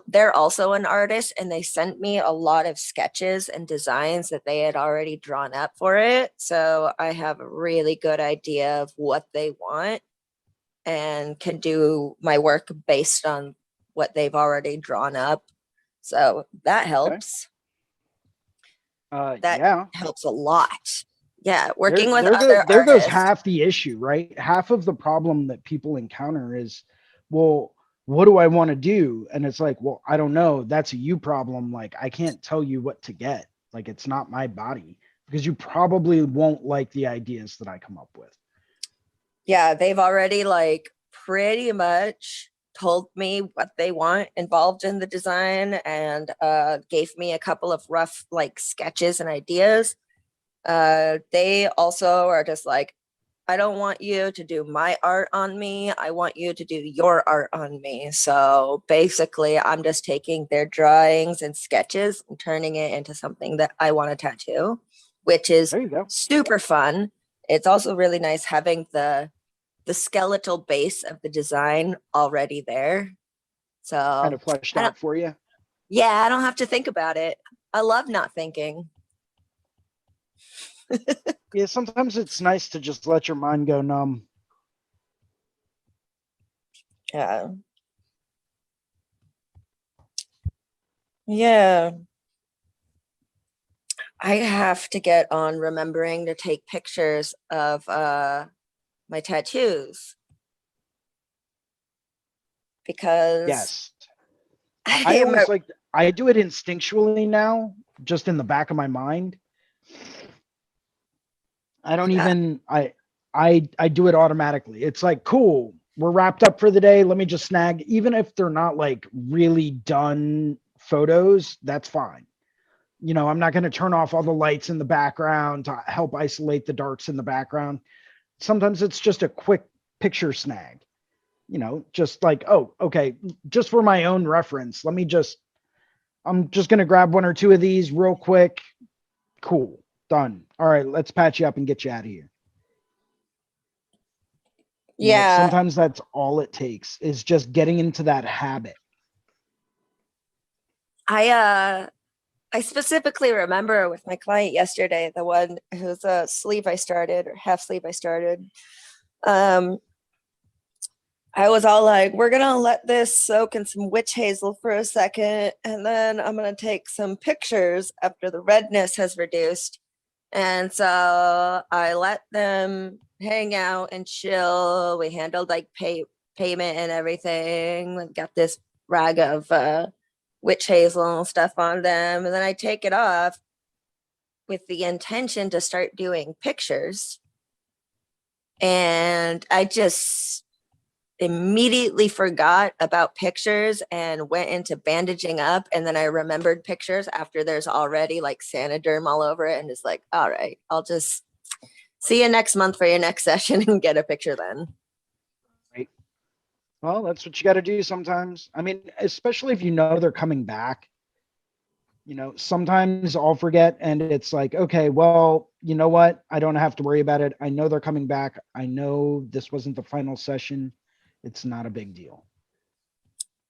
they're also an artist, and they sent me a lot of sketches and designs that they had already drawn up for it. So I have a really good idea of what they want and can do my work based on what they've already drawn up. So that helps. That Yeah. helps a lot. Yeah, There, working with there, other there goes artists. half the issue, right? Half of the problem that people encounter is, well, what do I want to do? And it's like, well, I don't know. That's a you problem. Like, I can't tell you what to get. Like, it's not my body, because you probably won't like the ideas that I come up with. Yeah, they've already like pretty much told me what they want involved in the design, and gave me a couple of rough like sketches and ideas. They also are just like, I don't want you to do my art on me. I want you to do your art on me. So basically, I'm just taking their drawings and sketches and turning it into something that I want to tattoo, which is There you go. super fun. It's also really nice having the skeletal base of the design already there. So Kind of fleshed out for you. yeah, I don't have to think about it. I love not thinking. Yeah, sometimes it's nice to just let your mind go numb. Yeah. Yeah. I have to get on remembering to take pictures of my tattoos, because Yes. I I am always like, I do it instinctually now, just in the back of my mind. I don't even, I do it automatically. It's like, cool, we're wrapped up for the day. Let me just snag, even if they're not like really done photos, that's fine. You know, I'm not going to turn off all the lights in the background to help isolate the darks in the background. Sometimes it's just a quick picture snag, you know, just like, oh, okay, just for my own reference, I'm just going to grab one or two of these real quick. Cool. Done. All right, let's patch you up and get you out of here. You know, yeah. sometimes that's all it takes, is just getting into that habit. I specifically remember with my client yesterday, the one whose sleeve I started, or half sleeve I started. I was all like, we're gonna let this soak in some witch hazel for a second, and then I'm gonna take some pictures after the redness has reduced. And so I let them hang out and chill. We handled like payment and everything. We got this rag of witch hazel stuff on them, and then I take it off with the intention to start doing pictures. And I just immediately forgot about pictures and went into bandaging up. And then I remembered pictures after there's already like Sanoderm all over it, and it's like, all right, I'll just see you next month for your next session and get a picture then. Right. Well, that's what you got to do sometimes. I mean, especially if you know they're coming back. You know, sometimes I'll forget, and it's like, okay, well, you know what? I don't have to worry about it. I know they're coming back. I know this wasn't the final session. It's not a big deal.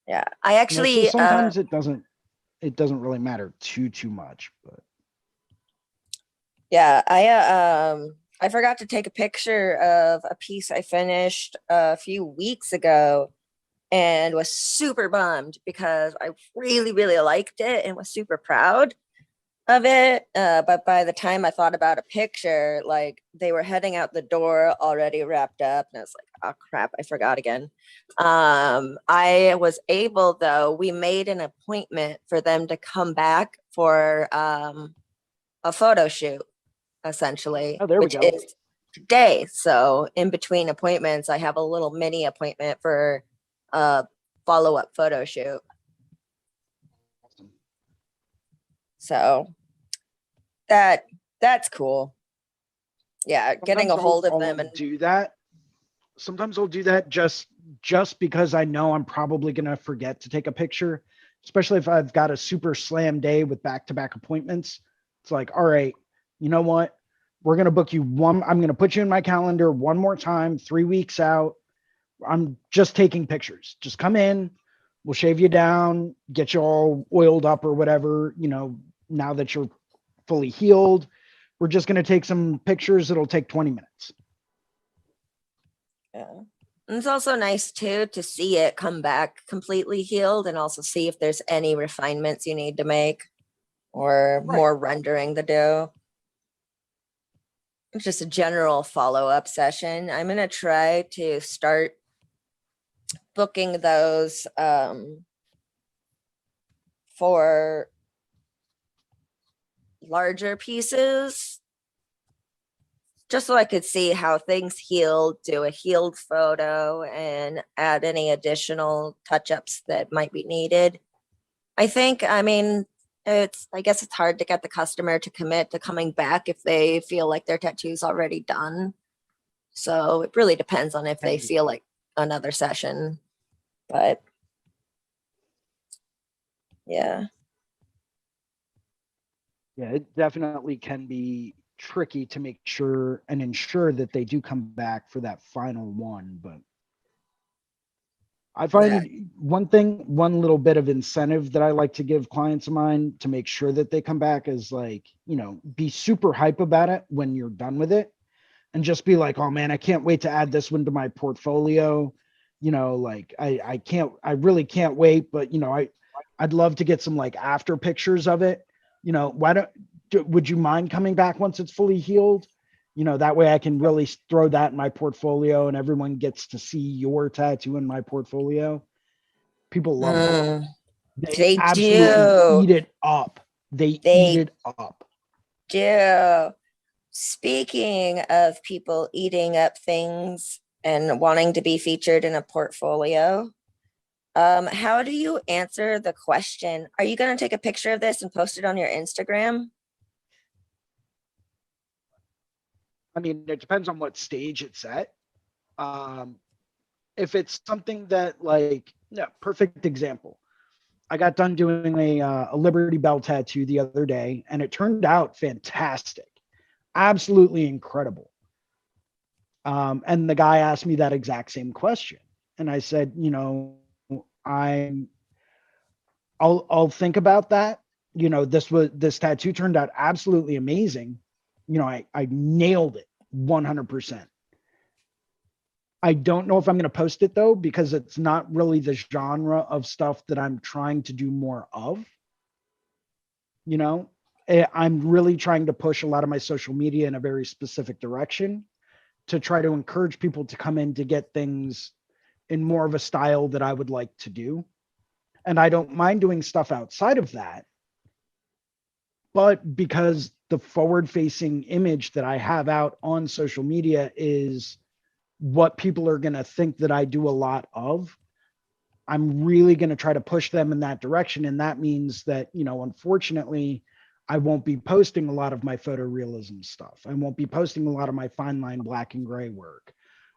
Yeah, I actually, you know, so sometimes it doesn't really matter too much, but yeah, I forgot to take a picture of a piece I finished a few weeks ago, and was super bummed because I really, really liked it and was super proud of it. But by the time I thought about a picture, like they were heading out the door already wrapped up, and I was like, oh crap, I forgot again. I was able, though, we made an appointment for them to come back for a photo shoot, essentially, oh, there we which go. is today. So in between appointments, I have a little mini appointment for a follow-up photo shoot. Awesome. So that's cool. Yeah, getting a Sometimes hold of I'll them and do that. Sometimes I'll do that just because I know I'm probably going to forget to take a picture, especially if I've got a super slam day with back-to-back appointments. It's like, all right, you know what? We're going to book you one. I'm going to put you in my calendar one more time, 3 weeks out. I'm just taking pictures. Just come in. We'll shave you down, get you all oiled up or whatever, you know, now that you're fully healed. We're just going to take some pictures. It'll take 20 minutes. Yeah. And it's also nice too to see it come back completely healed and also see if there's any refinements you need to make or Right. more rendering to do. It's just a general follow-up session. I'm going to try to start booking those for larger pieces, just so I could see how things healed, do a healed photo, and add any additional touch-ups that might be needed. I think, I mean, I guess it's hard to get the customer to commit to coming back if they feel like their tattoo's already done. So it really depends on if they feel like another session, but yeah. Yeah, it definitely can be tricky to make sure and ensure that they do come back for that final one. But I find one little bit of incentive that I like to give clients of mine to make sure that they come back is like, you know, be super hype about it when you're done with it and just be like, oh man, I can't wait to add this one to my portfolio. You know, like I really can't wait, but you know, I'd love to get some like after pictures of it. You know, would you mind coming back once it's fully healed? You know, that way I can really throw that in my portfolio and everyone gets to see your tattoo in my portfolio. People love it. They absolutely do. eat it up. They eat it up. Do. Speaking of people eating up things and wanting to be featured in a portfolio, how do you answer the question, are you going to take a picture of this and post it on your Instagram? I mean, it depends on what stage it's at. If it's something that like, yeah, perfect example. I got done doing a Liberty Bell tattoo the other day and it turned out fantastic. Absolutely incredible. And the guy asked me that exact same question. And I said, you know, I'll think about that. You know, this tattoo turned out absolutely amazing. You know, I nailed it 100%. I don't know if I'm going to post it though, because it's not really the genre of stuff that I'm trying to do more of. You know, I'm really trying to push a lot of my social media in a very specific direction to try to encourage people to come in to get things in more of a style that I would like to do. And I don't mind doing stuff outside of that. But because the forward facing image that I have out on social media is what people are going to think that I do a lot of, I'm really going to try to push them in that direction. And that means that, you know, unfortunately, I won't be posting a lot of my photorealism stuff. I won't be posting a lot of my fine line black and gray work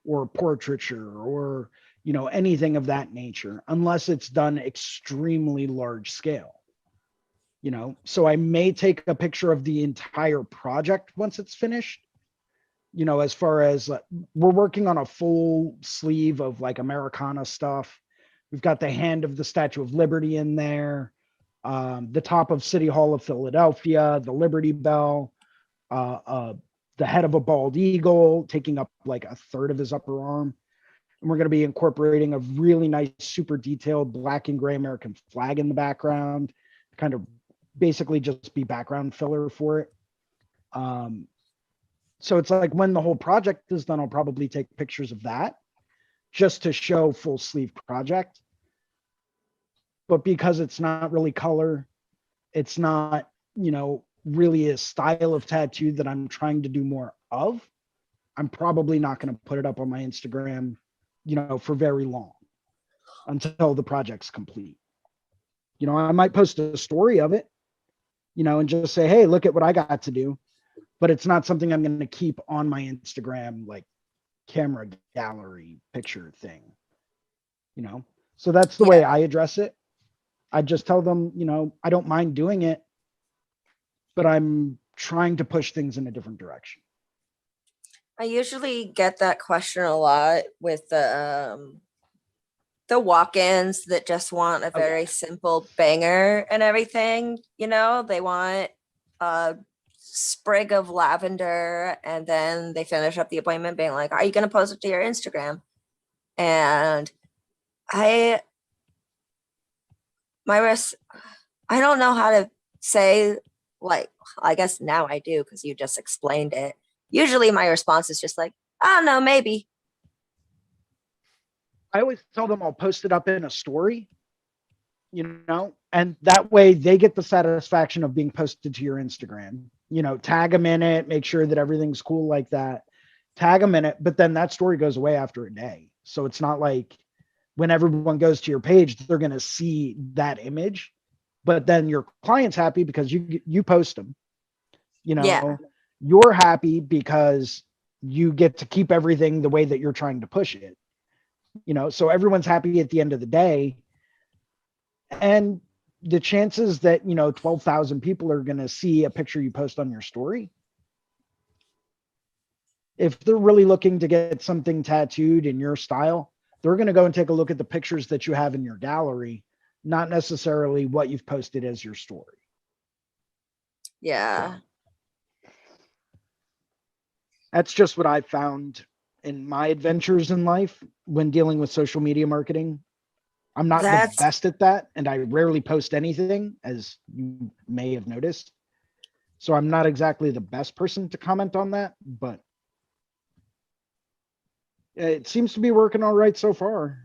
or portraiture or, you know, anything of that nature, unless it's done extremely large scale. You know, so I may take a picture of the entire project once it's finished. You know, as far as we're working on a full sleeve of like Americana stuff. We've got the hand of the Statue of Liberty in there, the top of City Hall of Philadelphia, the Liberty Bell, the head of a bald eagle taking up like a third of his upper arm. And we're going to be incorporating a really nice, super detailed black and gray American flag in the background, kind of basically just be background filler for it. So it's like when the whole project is done, I'll probably take pictures of that just to show full sleeve project. But because it's not really color, it's not, you know, really a style of tattoo that I'm trying to do more of, I'm probably not going to put it up on my Instagram, you know, for very long until the project's complete. You know, I might post a story of it, you know, and just say, hey, look at what I got to do. But it's not something I'm going to keep on my Instagram, like camera gallery picture thing, you know? So that's the way I address it. I just tell them, you know, I don't mind doing it, but I'm trying to push things in a different direction. I usually get that question a lot with the the walk-ins that just want a Oh, yeah. very simple banger and everything, you know, they want a sprig of lavender and then they finish up the appointment being like, are you going to post it to your Instagram? And I I don't know how to say, like, I guess now I do because you just explained it. Usually my response is just like, I don't know, maybe. I always tell them I'll post it up in a story, you know, and that way they get the satisfaction of being posted to your Instagram, you know, tag them in it, make sure that everything's cool like that, tag them in it. But then that story goes away after a day. So it's not like when everyone goes to your page, they're going to see that image, but then your client's happy because you post them, you know, Yeah. you're happy because you get to keep everything the way that you're trying to push it. You know, so everyone's happy at the end of the day. And the chances that, you know, 12,000 people are going to see a picture you post on your story, if they're really looking to get something tattooed in your style, they're going to go and take a look at the pictures that you have in your gallery, not necessarily what you've posted as your story. Yeah. That's just what I've found in my adventures in life when dealing with social media marketing. I'm not the best at that, and I rarely post anything, as you may have noticed. So I'm not exactly the best person to comment on that, but it seems to be working all right so far.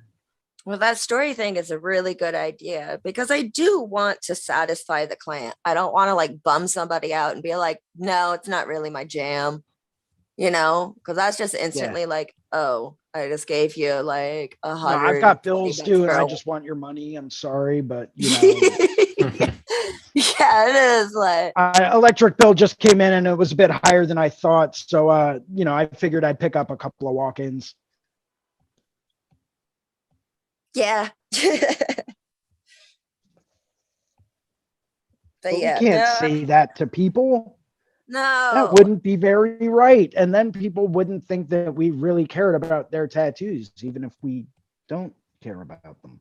Well, that story thing is a really good idea because I do want to satisfy the client. I don't want to like bum somebody out and be like, no, it's not really my jam, you know, because that's just instantly like, oh, I just gave you like No, 100. I've got bills due and I just want your money. I'm sorry, but you know. Yeah, it is like Electric bill just came in and it was a bit higher than I thought. So, you know, I figured I'd pick up a couple of walk-ins. yeah. But We yeah, can't say that to people. no, That wouldn't be very right. And then people wouldn't think that we really cared about their tattoos, even if we don't care about them.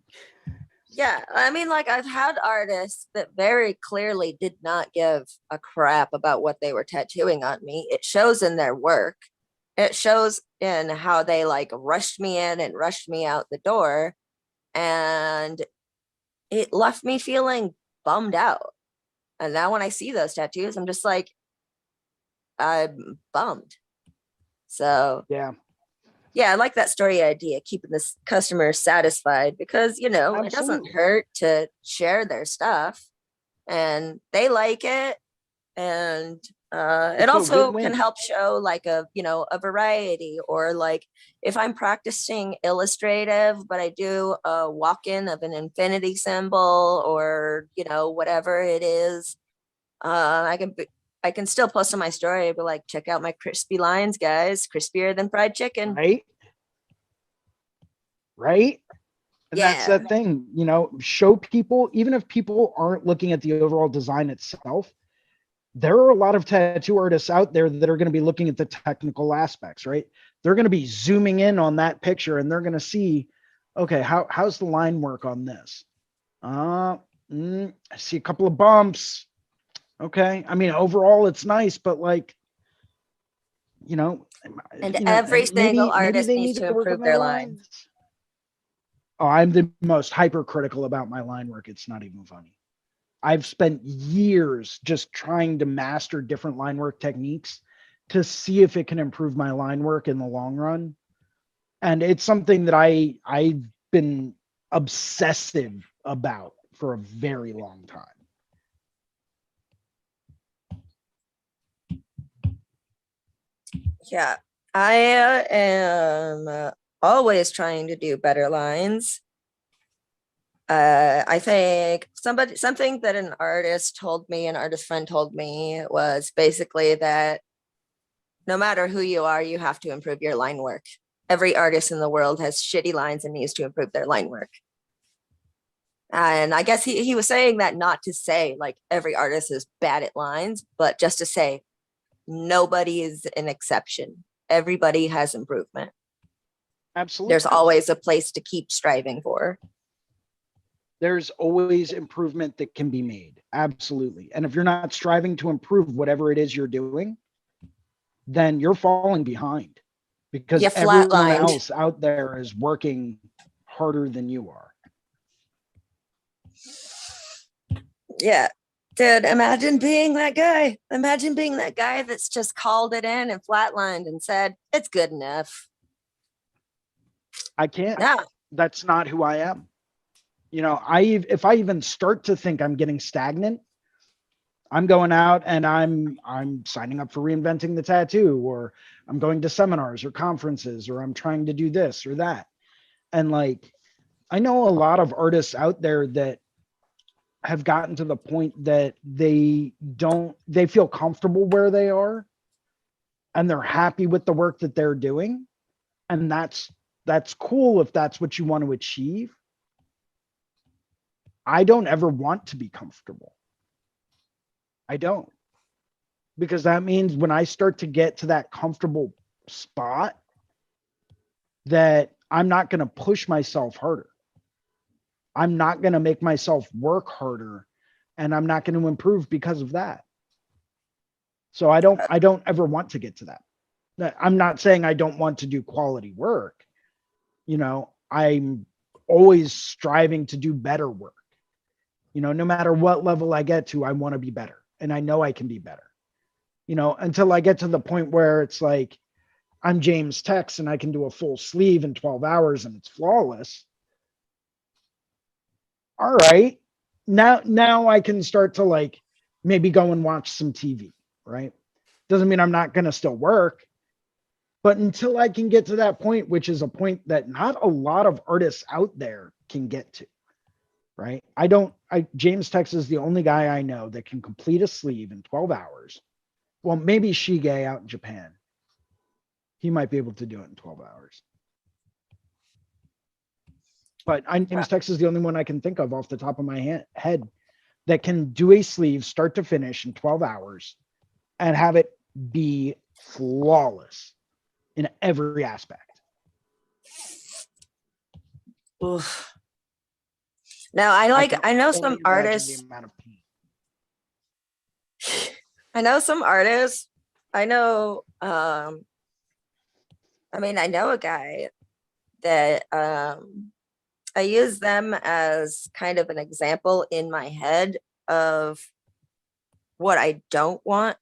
yeah. I mean, like I've had artists that very clearly did not give a crap about what they were tattooing on me. It shows in their work. It shows in how they like rushed me in and rushed me out the door. And it left me feeling bummed out. And now when I see those tattoos, I'm just like, I'm bummed. So Yeah, yeah, I like that story idea, keeping this customer satisfied because, you know, it doesn't absolutely. hurt to share their stuff and they like it. And it It's a also win-win. can help show like a, you know, a variety or like if I'm practicing illustrative, but I do a walk-in of an infinity symbol or, you know, whatever it is, I can still post on my story, but like, check out my crispy lines, guys, crispier than fried chicken. Right? Right? And that's Yeah. that thing, you know, show people, even if people aren't looking at the overall design itself, there are a lot of tattoo artists out there that are going to be looking at the technical aspects, right? They're going to be zooming in on that picture and they're going to see, okay, how's the line work on this? I see a couple of bumps. Okay. I mean, overall it's nice, but like, you know, And every single maybe artist they needs need to to work improve on their their line. lines. Oh, I'm the most hypercritical about my line work. It's not even funny. I've spent years just trying to master different line work techniques to see if it can improve my line work in the long run. And it's something that I've been obsessive about for a very long time. Yeah. I am always trying to do better lines. I think something that an artist told me, an artist friend told me was basically that no matter who you are, you have to improve your line work. Every artist in the world has shitty lines and needs to improve their line work. And I guess he was saying that not to say like every artist is bad at lines, but just to say nobody is an exception. Everybody has improvement. Absolutely. there's always a place to keep striving for. There's always improvement that can be made. Absolutely. And if you're not striving to improve whatever it is you're doing, then you're falling behind, because You everyone flatlined. else out there is working harder than you are. Yeah. Dude, imagine being that guy. Imagine being that guy that's just called it in and flatlined and said, it's good enough. I can't. Yeah. That's not who I am. You know, if I even start to think I'm getting stagnant, I'm going out and I'm signing up for Reinventing the Tattoo, or I'm going to seminars or conferences, or I'm trying to do this or that. And like, I know a lot of artists out there that have gotten to the point that they feel comfortable where they are and they're happy with the work that they're doing. And that's cool if that's what you want to achieve. I don't ever want to be comfortable. I don't. Because that means when I start to get to that comfortable spot, that I'm not going to push myself harder. I'm not going to make myself work harder, and I'm not going to improve because of that. So I don't ever want to get to that. I'm not saying I don't want to do quality work. You know, I'm always striving to do better work. You know, no matter what level I get to, I want to be better, and I know I can be better. You know, until I get to the point where it's like, I'm James Tex and I can do a full sleeve in 12 hours and it's flawless. All right. Now I can start to like maybe go and watch some TV, right? Doesn't mean I'm not going to still work, but until I can get to that point, which is a point that not a lot of artists out there can get to, right? James Tex is the only guy I know that can complete a sleeve in 12 hours. Well, maybe Shige out in Japan. He might be able to do it in 12 hours. But James Tex is the only one I can think of off the top of my head that can do a sleeve start to finish in 12 hours and have it be flawless in every aspect. Oof. Now I know some artists. I know some artists. I know I know a guy that I use them as kind of an example in my head of what I don't want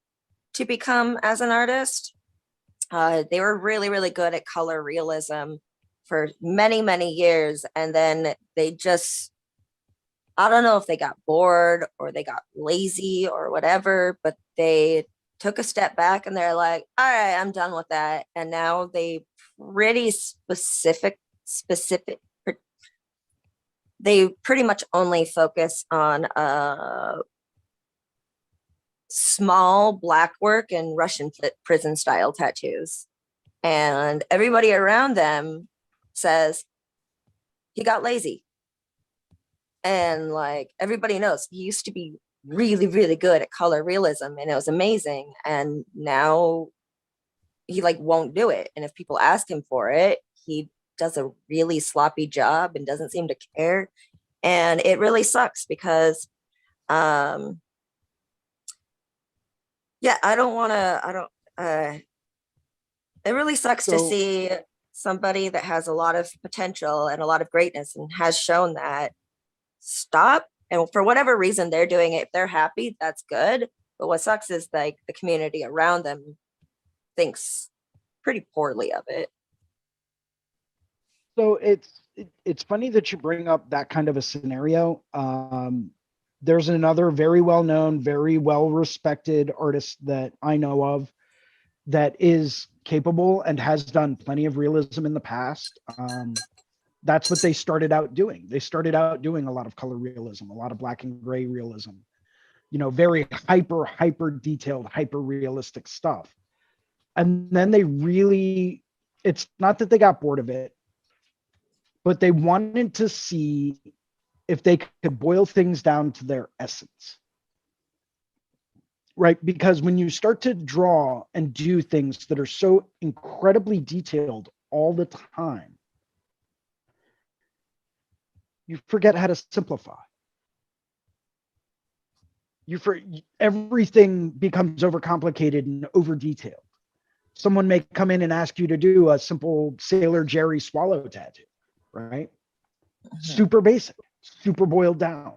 to become as an artist. They were really, really good at color realism for many, many years. And then they just, I don't know if they got bored or they got lazy or whatever, but they took a step back and they're like, all right, I'm done with that. And now they pretty they pretty much only focus on small black work and Russian prison style tattoos. And everybody around them says he got lazy. And like everybody knows he used to be really, really good at color realism and it was amazing. And now he like won't do it. And if people ask him for it, he does a really sloppy job and doesn't seem to care. And it really sucks because yeah, it really sucks to see somebody that has a lot of potential and a lot of greatness and has shown that stop. And for whatever reason they're doing it, if they're happy, that's good. But what sucks is like the community around them thinks pretty poorly of it. So it's funny that you bring up that kind of a scenario. There's another very well-known, very well-respected artist that I know of that is capable and has done plenty of realism in the past. That's what they started out doing. They started out doing a lot of color realism, a lot of black and gray realism, you know, very hyper detailed, hyper realistic stuff. And then it's not that they got bored of it, but they wanted to see if they could boil things down to their essence. Right? Because when you start to draw and do things that are so incredibly detailed all the time, You forget how to simplify. Everything becomes overcomplicated and over detailed. Someone may come in and ask you to do a simple Sailor Jerry swallow tattoo, right? Super basic, super boiled down.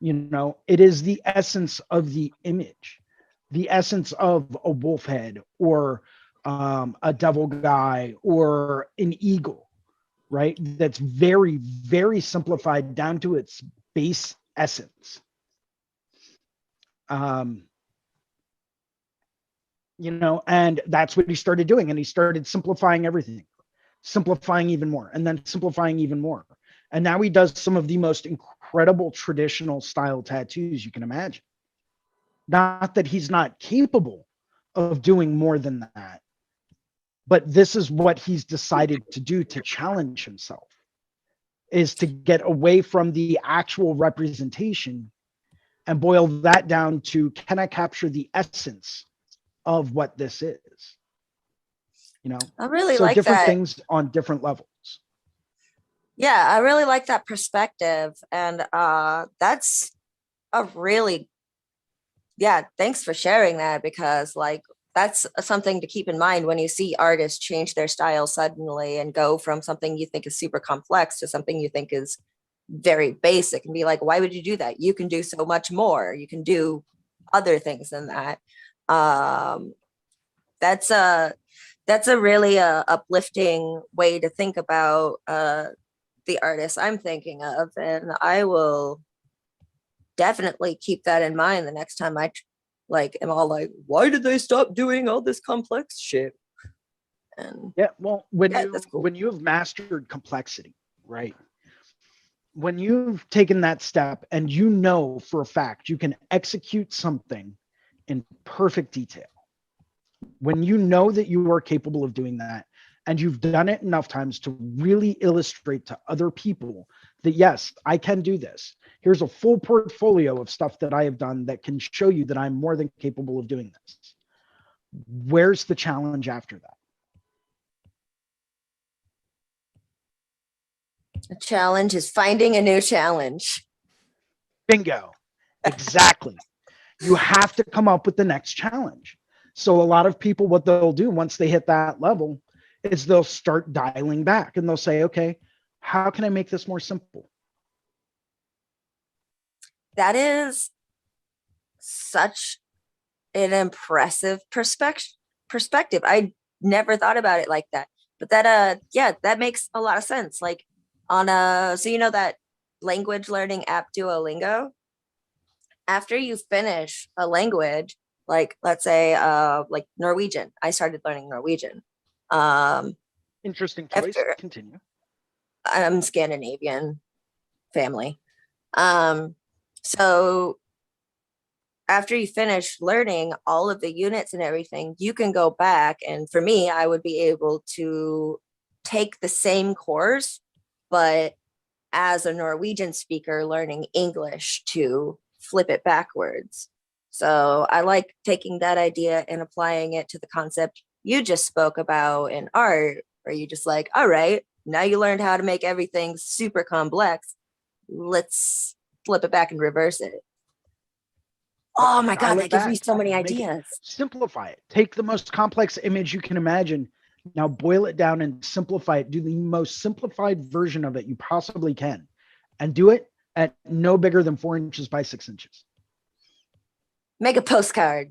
You know, it is the essence of the image, the essence of a wolf head or a devil guy or an eagle, right? That's very, very simplified down to its base essence. You know, and that's what he started doing. And he started simplifying everything, simplifying even more, and then simplifying even more. And now he does some of the most incredible traditional style tattoos you can imagine. Not that he's not capable of doing more than that, but this is what he's decided to do to challenge himself, is to get away from the actual representation and boil that down to, can I capture the essence of what this is? You know, I really so like different that. things on different levels. Yeah, I really like that perspective. And that's a really, yeah, thanks for sharing that, because like that's something to keep in mind when you see artists change their style suddenly and go from something you think is super complex to something you think is very basic, and be like, why would you do that? You can do so much more. You can do other things than that. That's a really uplifting way to think about the artist I'm thinking of, and I will definitely keep that in mind the next time I like am all like, why did they stop doing all this complex shit? And Yeah, well, when yeah, that's cool. when you have mastered complexity, right? When you've taken that step and you know for a fact you can execute something in perfect detail, when you know that you are capable of doing that, and you've done it enough times to really illustrate to other people that, yes, I can do this. Here's a full portfolio of stuff that I have done that can show you that I'm more than capable of doing this. Where's the challenge after that? The challenge is finding a new challenge. Bingo. Exactly. You have to come up with the next challenge. So a lot of people, what they'll do once they hit that level is they'll start dialing back and they'll say, okay, how can I make this more simple? That is such an impressive perspective. I never thought about it like that. But that yeah, that makes a lot of sense. Like on so you know that language learning app Duolingo? After you finish a language, like let's say like Norwegian. I started learning Norwegian. Interesting choice. After Continue. I'm Scandinavian family. So after you finish learning all of the units and everything, you can go back. And for me, I would be able to take the same course, but as a Norwegian speaker learning English to flip it backwards. So I like taking that idea and applying it to the concept you just spoke about in art, where you just like, all right, now you learned how to make everything super complex. Let's flip it back and reverse it. Oh my God, that gives me so many ideas. Simplify it. Take the most complex image you can imagine. Now boil it down and simplify it. Do the most simplified version of it you possibly can. And do it at no bigger than 4 inches by 6 inches. Make a postcard.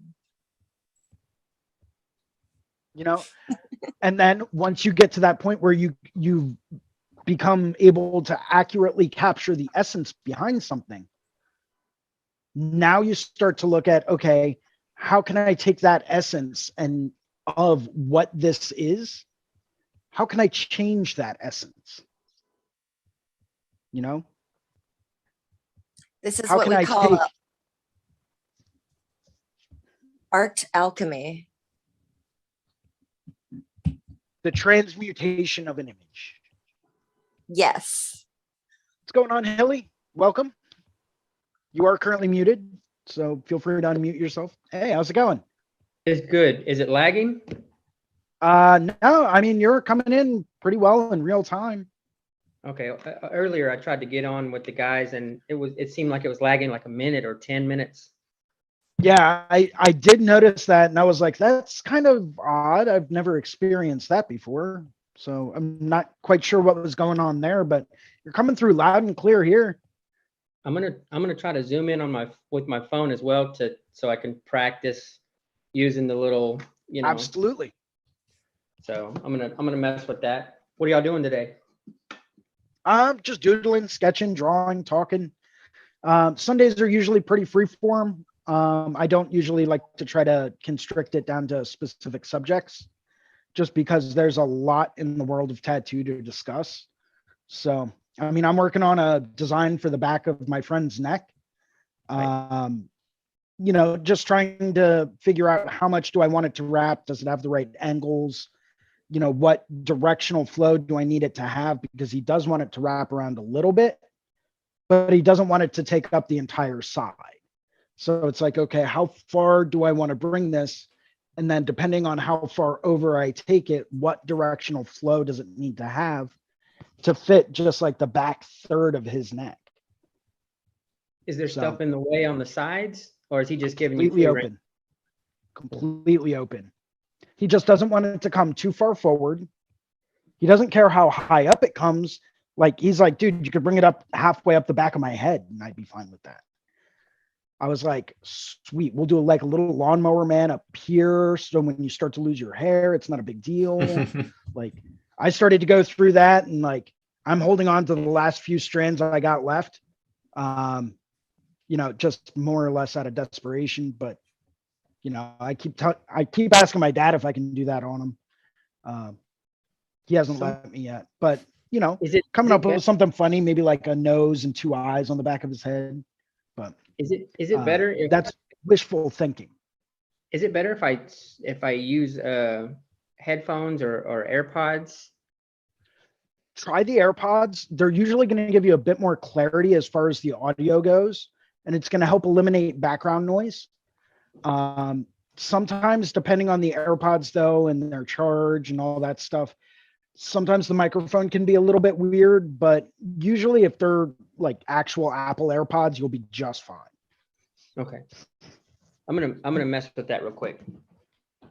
You know, and then once you get to that point where you become able to accurately capture the essence behind something, now you start to look at, okay, how can I take that essence and of what this is? How can I change that essence? You know, this is how what can we I call take art alchemy. the transmutation of an image? Yes. What's going on, Hilly? Welcome. You are currently muted, so feel free to unmute yourself. Hey, how's it going? It's good. Is it lagging? No, I mean, you're coming in pretty well in real time. Okay, earlier I tried to get on with the guys and it seemed like it was lagging like a minute or 10 minutes. Yeah, I did notice that, and I was like, that's kind of odd. I've never experienced that before. So I'm not quite sure what was going on there, but you're coming through loud and clear here. I'm gonna try to zoom in on with my phone as well so I can practice using the little, you know. Absolutely. So I'm gonna mess with that. What are y'all doing today? Just doodling, sketching, drawing, talking. Sundays are usually pretty free form. I don't usually like to try to constrict it down to specific subjects, just because there's a lot in the world of tattoo to discuss. So, I mean, I'm working on a design for the back of my friend's neck. You know, just trying to figure out how much do I want it to wrap? Does it have the right angles? You know, what directional flow do I need it to have? Because he does want it to wrap around a little bit, but he doesn't want it to take up the entire side. So it's like, okay, how far do I want to bring this? And then depending on how far over I take it, what directional flow does it need to have to fit just like the back third of his neck? Is there stuff in the way on the sides, or is he just giving you Completely free rein? open. Completely open. He just doesn't want it to come too far forward. He doesn't care how high up it comes. Like, he's like, dude, you could bring it up halfway up the back of my head and I'd be fine with that. I was like, sweet, we'll do like a little lawnmower man up here. So when you start to lose your hair, it's not a big deal. Like, I started to go through that, and like, I'm holding on to the last few strands I got left. You know, just more or less out of desperation, but you know, I keep asking my dad if I can do that on him. He hasn't let me yet, but you know, coming up with something funny, maybe like a nose and 2 eyes on the back of his head. But is it better if that's wishful thinking? Is it better if I use headphones or AirPods? Try the AirPods. They're usually going to give you a bit more clarity as far as the audio goes, and it's going to help eliminate background noise. Sometimes, depending on the AirPods though, and their charge and all that stuff, sometimes the microphone can be a little bit weird, but usually if they're like actual Apple AirPods, you'll be just fine. Okay. I'm gonna mess with that real quick.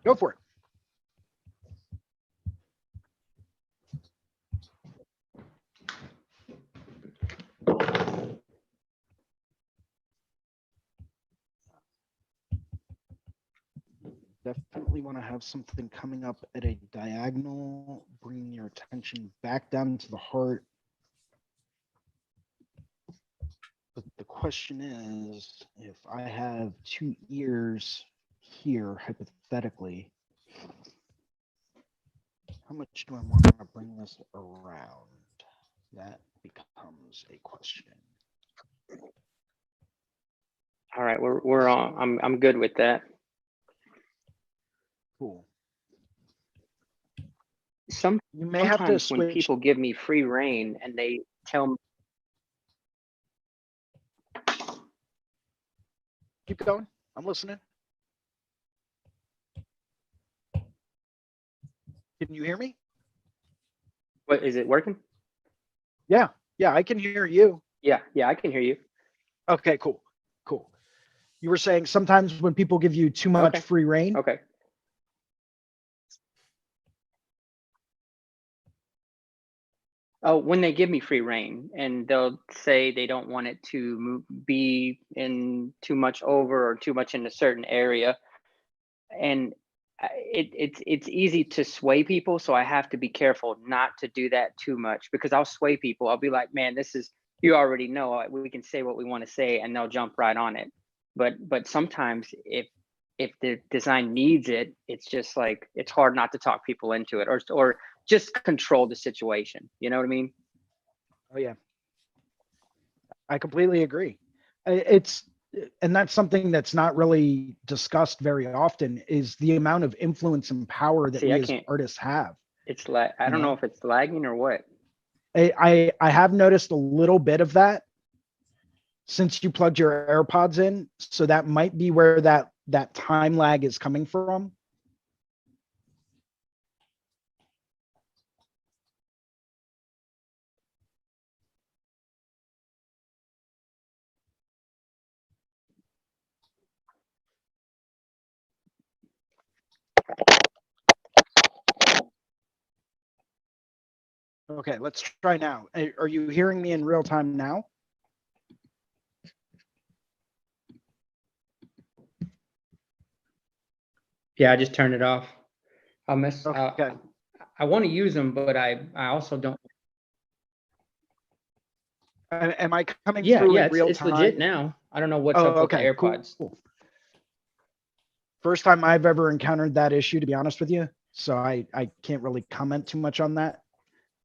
Go for it. Definitely want to have something coming up at a diagonal, bringing your attention back down to the heart. But the question is, if I have 2 ears here, hypothetically, how much do I want to bring this around? That becomes a question. All right, we're on. I'm good with that. Cool. You may have to switch. When people give me free reign and they tell me, keep going. I'm listening. Can you hear me? What, is it working? Yeah, I can hear you. Yeah, I can hear you. Okay, cool. You were saying sometimes when people give you too much free reign. Okay. Oh, when they give me free reign and they'll say they don't want it to be in too much over or too much in a certain area, and it's easy to sway people, so I have to be careful not to do that too much, because I'll sway people. I'll be like, man, this is, you already know, we can say what we want to say, and they'll jump right on it. But sometimes if the design needs it, it's just like, it's hard not to talk people into it, or just control the situation. You know what I mean? Oh yeah, I completely agree. And that's something that's not really discussed very often, is the amount of influence and power that we as artists have. It's like, I don't know if it's lagging or what. I have noticed a little bit of that since you plugged your AirPods in. So that might be where that time lag is coming from. Okay, let's try now. Are you hearing me in real time now? Yeah, I just turned it off. I'll miss. Okay. I want to use them, but I also don't. Am I coming Yeah, through yeah, in real it's time? legit now. I don't know what's Oh, up with the okay, AirPods. cool. First time I've ever encountered that issue, to be honest with you. So I can't really comment too much on that.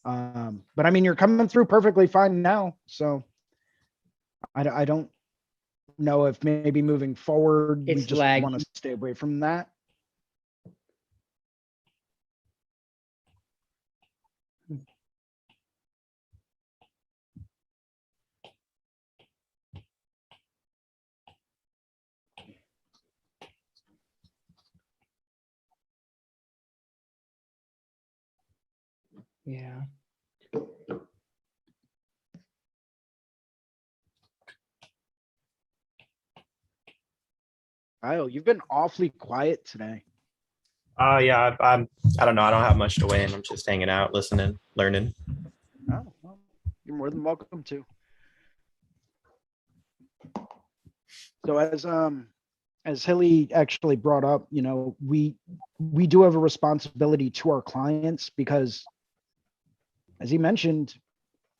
But I mean, you're coming through perfectly fine now. So I don't know if maybe moving forward, we It's just laggy. want to stay away from that. Yeah. Kyle, you've been awfully quiet today. Yeah, I don't know. I don't have much to weigh in. I'm just hanging out, listening, learning. Oh, well, you're more than welcome to. So as Hilly actually brought up, you know, we do have a responsibility to our clients because, as he mentioned,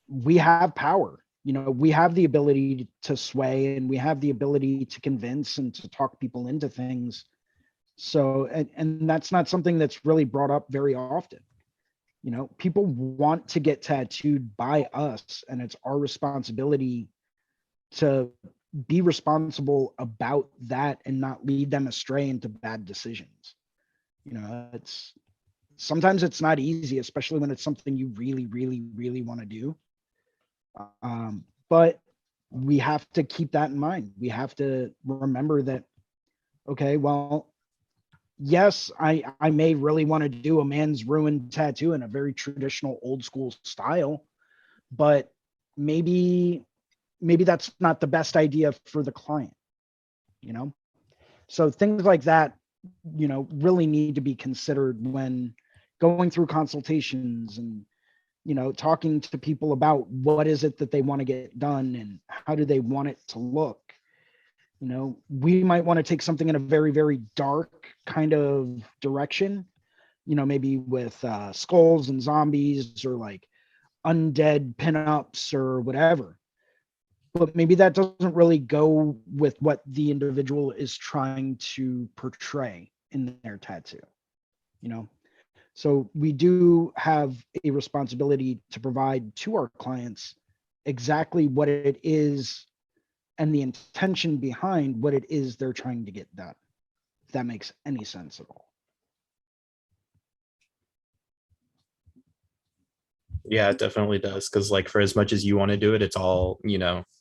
we have power. You know, we have the ability to sway and we have the ability to convince and to talk people into things. So, and that's not something that's really brought up very often. You know, people want to get tattooed by us, and it's our responsibility to be responsible about that and not lead them astray into bad decisions. You know, it's sometimes it's not easy, especially when it's something you really, really, really want to do. But we have to keep that in mind. We have to remember that, okay, well, yes, I may really want to do a man's ruined tattoo in a very traditional old school style, but maybe that's not the best idea for the client, you know? So things like that, you know, really need to be considered when going through consultations and, you know, talking to people about what is it that they want to get done and how do they want it to look. You know, we might want to take something in a very, very dark kind of direction, you know, maybe with skulls and zombies or like undead pinups or whatever. But maybe that doesn't really go with what the individual is trying to portray in their tattoo, you know? So we do have a responsibility to provide to our clients exactly what it is and the intention behind what it is they're trying to get done, if that makes any sense at all. Yeah, it definitely does. Because like for as much as you want to do it, it's all,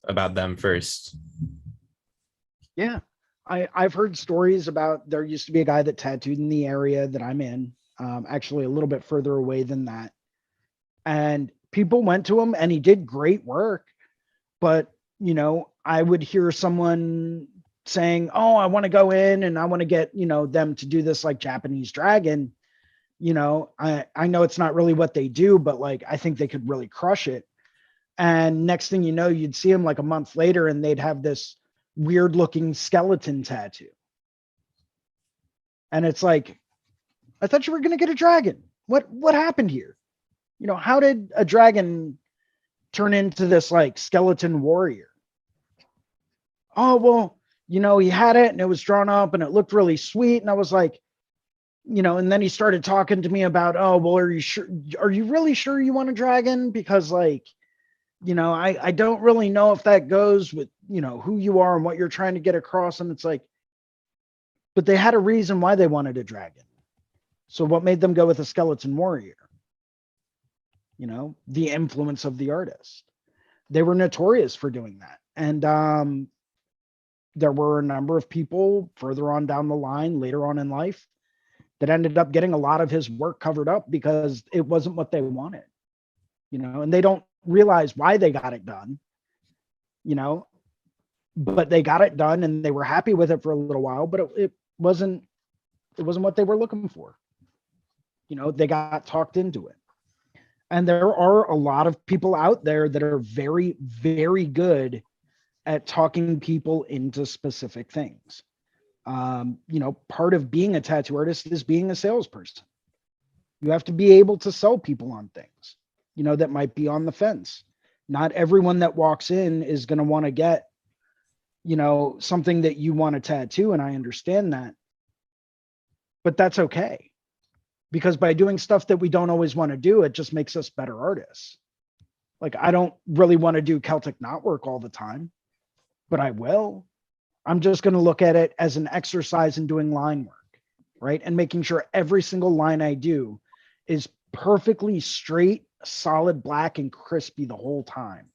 about them first. Yeah. I've heard stories about there used to be a guy that tattooed in the area that I'm in, actually a little bit further away than that. And people went to him and he did great work. But, you know, I would hear someone saying, oh, I want to go in and I want to get, you know, them to do this like Japanese dragon. You know, I know it's not really what they do, but like, I think they could really crush it. And next thing you know, you'd see them like a month later and they'd have this weird looking skeleton tattoo. And it's like, I thought you were going to get a dragon. What happened here? You know, how did a dragon turn into this like skeleton warrior? Oh, well, you know, he had it and it was drawn up and it looked really sweet. And I was like, you know, and then he started talking to me about, oh, well, are you sure? Are you really sure you want a dragon? Because like, you know, I don't really know if that goes with, you know, who you are and what you're trying to get across. And it's like, but they had a reason why they wanted a dragon. So what made them go with a skeleton warrior? You know, the influence of the artist. They were notorious for doing that. And there were a number of people further on down the line, later on in life, that ended up getting a lot of his work covered up because it wasn't what they wanted, you know, and they don't realize why they got it done, you know, but they got it done and they were happy with it for a little while, but it wasn't what they were looking for. You know, they got talked into it. And there are a lot of people out there that are very, very good at talking people into specific things. Part of being a tattoo artist is being a salesperson. You have to be able to sell people on things, that might be on the fence. Not everyone that walks in is going to want to get, something that you want to tattoo. And I understand that, but that's okay. Because by doing stuff that we don't always want to do, it just makes us better artists. Like, I don't really want to do Celtic knotwork all the time, but I will. I'm just going to look at it as an exercise in doing line work, right? And making sure every single line I do is perfectly straight, solid, black, and crispy the whole time,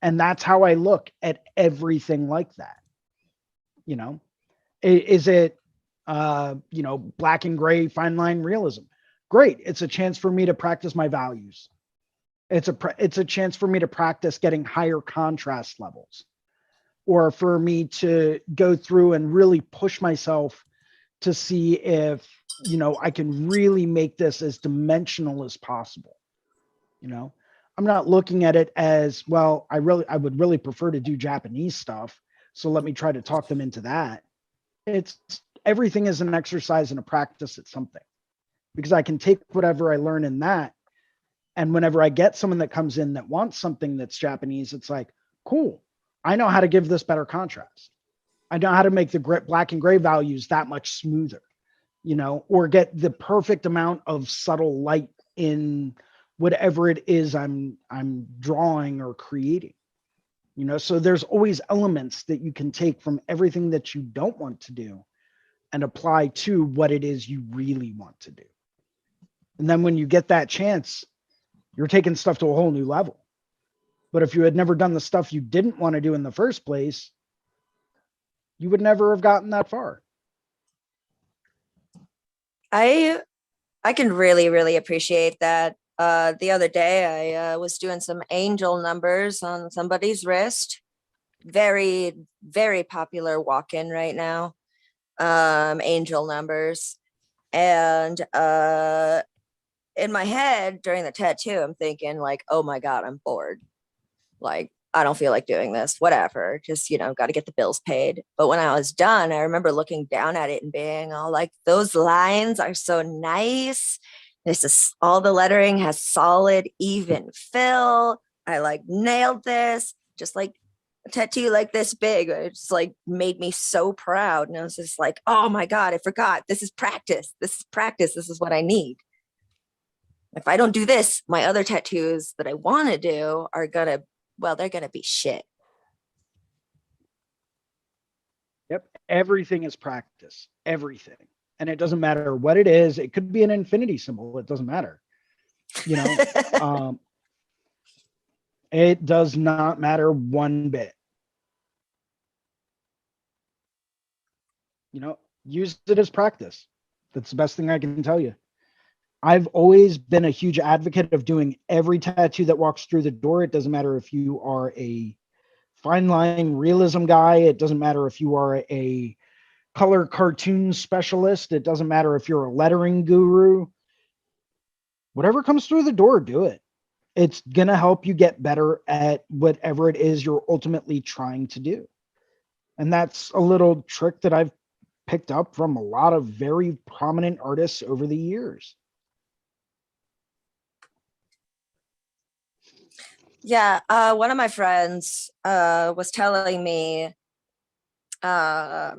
and that's how I look at everything like that. Is it, black and gray fine line realism? Great. It's a chance for me to practice my values. It's a chance for me to practice getting higher contrast levels, or for me to go through and really push myself to see if, I can really make this as dimensional as possible. I'm not looking at it as, well, I would really prefer to do Japanese stuff, so let me try to talk them into that. It's everything is an exercise and a practice at something, because I can take whatever I learn in that. And whenever I get someone that comes in that wants something that's Japanese, it's like, cool. I know how to give this better contrast. I know how to make the black and gray values that much smoother, or get the perfect amount of subtle light in whatever it is I'm drawing or creating. So there's always elements that you can take from everything that you don't want to do and apply to what it is you really want to do. And then when you get that chance, you're taking stuff to a whole new level. But if you had never done the stuff you didn't want to do in the first place, you would never have gotten that far. I can really, really appreciate that. The other day, I was doing some angel numbers on somebody's wrist. Very, very popular walk-in right now. Angel numbers. And in my head during the tattoo, I'm thinking like, oh my God, I'm bored. Like, I don't feel like doing this, whatever. Just, got to get the bills paid. But when I was done, I remember looking down at it and being all like, those lines are so nice. This is all the lettering has solid, even fill. I like nailed this, just like a tattoo like this big. It just like made me so proud. And I was just like, oh my God, I forgot. This is practice. This is practice. This is what I need. If I don't do this, my other tattoos that I want to do are they're going to be shit. Yep. Everything is practice. Everything. And it doesn't matter what it is. It could be an infinity symbol. It doesn't matter. It does not matter one bit. Use it as practice. That's the best thing I can tell you. I've always been a huge advocate of doing every tattoo that walks through the door. It doesn't matter if you are a fine line realism guy. It doesn't matter if you are a color cartoon specialist. It doesn't matter if you're a lettering guru. Whatever comes through the door, do it. It's going to help you get better at whatever it is you're ultimately trying to do. And that's a little trick that I've picked up from a lot of very prominent artists over the years. Yeah, one of my friends was telling me that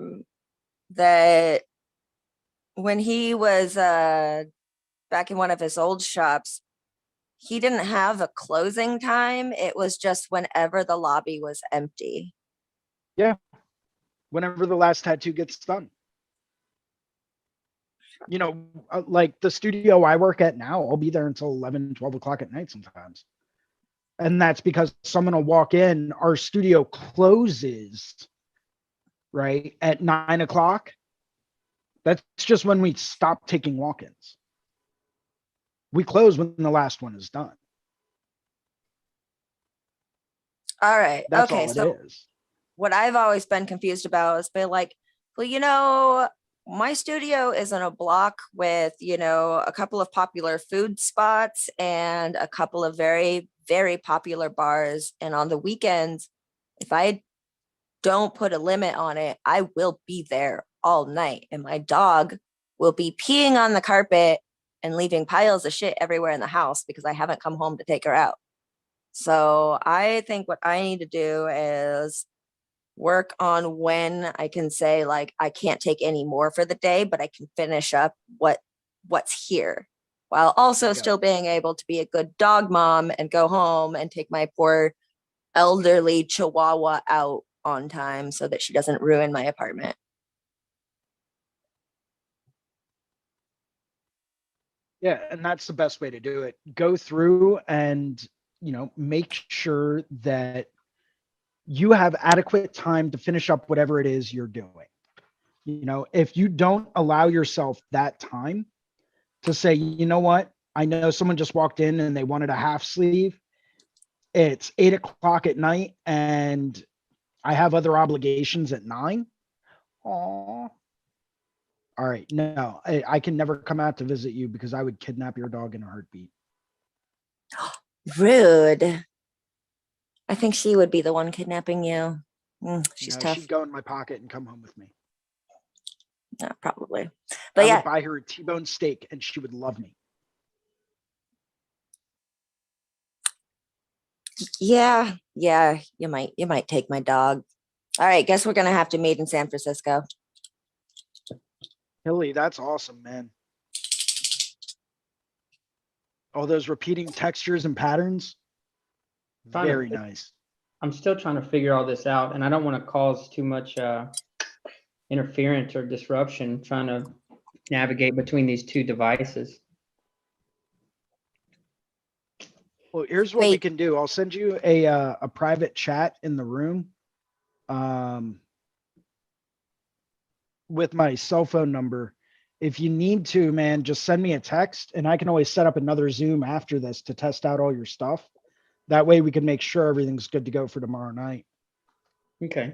when he was back in one of his old shops, he didn't have a closing time. It was just whenever the lobby was empty. Yeah. Whenever the last tattoo gets done. Like the studio I work at now, I'll be there until 11, 12 o'clock at night sometimes. And that's because someone will walk in, our studio closes, right, at 9 o'clock. That's just when we stop taking walk-ins. We close when the last one is done. All right. That's okay. all So it is. what I've always been confused about is been like, well, my studio is in a block with, you know, a couple of popular food spots and a couple of very, very popular bars. And on the weekends, if I don't put a limit on it, I will be there all night. And my dog will be peeing on the carpet and leaving piles of shit everywhere in the house because I haven't come home to take her out. So I think what I need to do is work on when I can say, like, I can't take any more for the day, but I can finish up what's here, while also still being able to be a good dog mom and go home and take my poor elderly chihuahua out on time so that she doesn't ruin my apartment. Yeah, and that's the best way to do it. Go through and, you know, make sure that you have adequate time to finish up whatever it is you're doing. You know, if you don't allow yourself that time to say, you know what, I know someone just walked in and they wanted a half sleeve. It's 8 o'clock at night and I have other obligations at 9. Aw. All right. No, I can never come out to visit you because I would kidnap your dog in a heartbeat. Rude. I think she would be the one kidnapping you. She's No, tough. she'd go in my pocket and come home with me. Yeah, probably. But I yeah, would buy her a T-bone steak and she would love me. yeah, you might take my dog. All right, guess we're gonna have to meet in San Francisco. Hilly, that's awesome, man. All those repeating textures and patterns. Very nice. I'm still trying to figure all this out, and I don't want to cause too much interference or disruption trying to navigate between these two devices. Well, here's what we can do. I'll send you a private chat in the room with my cell phone number. If you need to, man, just send me a text and I can always set up another Zoom after this to test out all your stuff. That way we can make sure everything's good to go for tomorrow night. Okay.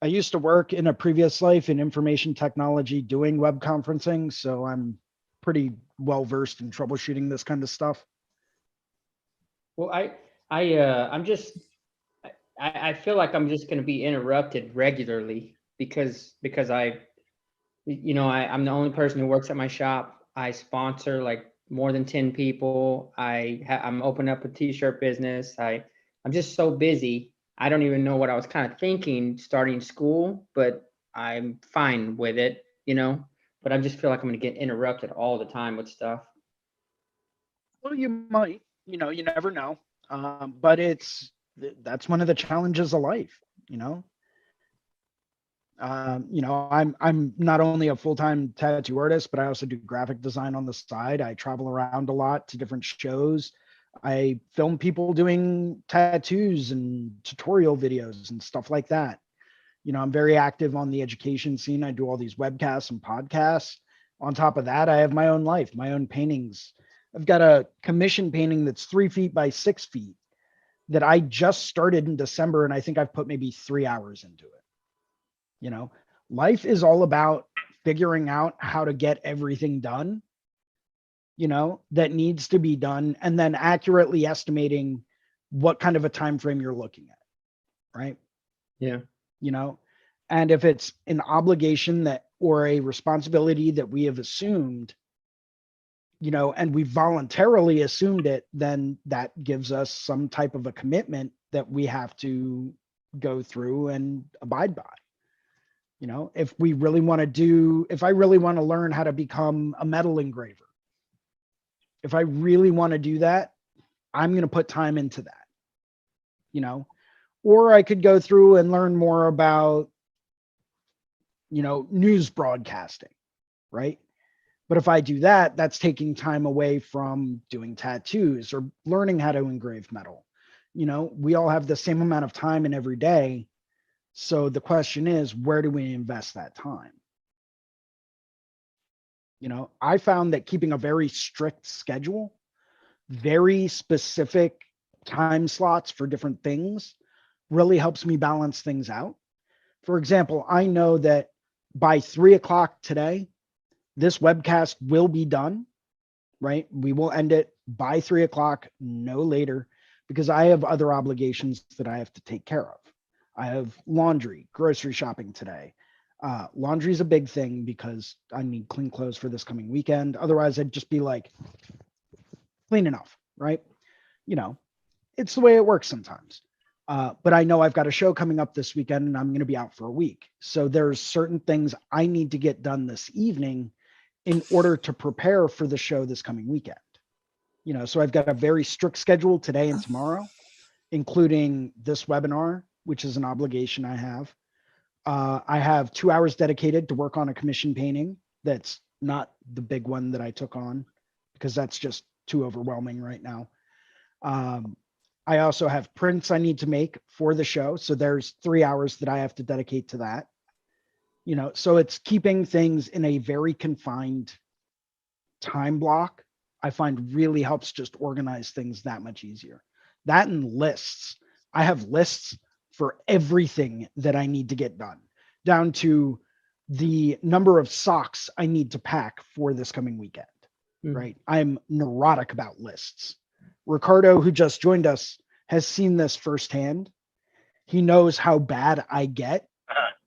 I used to work in a previous life in information technology doing web conferencing, so I'm pretty well versed in troubleshooting this kind of stuff. Well, I feel like I'm just going to be interrupted regularly because I'm the only person who works at my shop. I sponsor like more than 10 people. I'm opening up a t-shirt business. I'm just so busy. I don't even know what I was kind of thinking starting school, but I'm fine with it, but I just feel like I'm going to get interrupted all the time with stuff. Well, you might, you never know. But that's one of the challenges of life, I'm not only a full-time tattoo artist, but I also do graphic design on the side. I travel around a lot to different shows. I film people doing tattoos and tutorial videos and stuff like that. I'm very active on the education scene. I do all these webcasts and podcasts. On top of that, I have my own life, my own paintings. I've got a commission painting that's 3 feet by 6 feet that I just started in December, and I think I've put maybe 3 hours into it. Life is all about figuring out how to get everything done, that needs to be done, and then accurately estimating what kind of a time frame you're looking at, right? Yeah. And if it's an obligation that or a responsibility that we have assumed, and we voluntarily assumed it, then that gives us some type of a commitment that we have to go through and abide by. If I really want to learn how to become a metal engraver, if I really want to do that, I'm going to put time into that, or I could go through and learn more about, news broadcasting, right? But if I do that, that's taking time away from doing tattoos or learning how to engrave metal. We all have the same amount of time in every day. So the question is, where do we invest that time? I found that keeping a very strict schedule, very specific time slots for different things really helps me balance things out. For example, I know that by 3 o'clock today, this webcast will be done, right? We will end it by 3 o'clock, no later, because I have other obligations that I have to take care of. I have laundry, grocery shopping today. Laundry is a big thing because I need clean clothes for this coming weekend. Otherwise, I'd just be like, clean enough, right? You know, it's the way it works sometimes. But I know I've got a show coming up this weekend and I'm going to be out for a week. So there's certain things I need to get done this evening in order to prepare for the show this coming weekend. You know, so I've got a very strict schedule today and tomorrow, including this webinar, which is an obligation I have. I have 2 hours dedicated to work on a commission painting. That's not the big one that I took on because that's just too overwhelming right now. I also have prints I need to make for the show. So there's 3 hours that I have to dedicate to that. You know, so it's keeping things in a very confined time block. I find really helps just organize things that much easier. That and lists. I have lists for everything that I need to get done, down to the number of socks I need to pack for this coming weekend, right? I'm neurotic about lists. Ricardo, who just joined us, has seen this firsthand. He knows how bad I get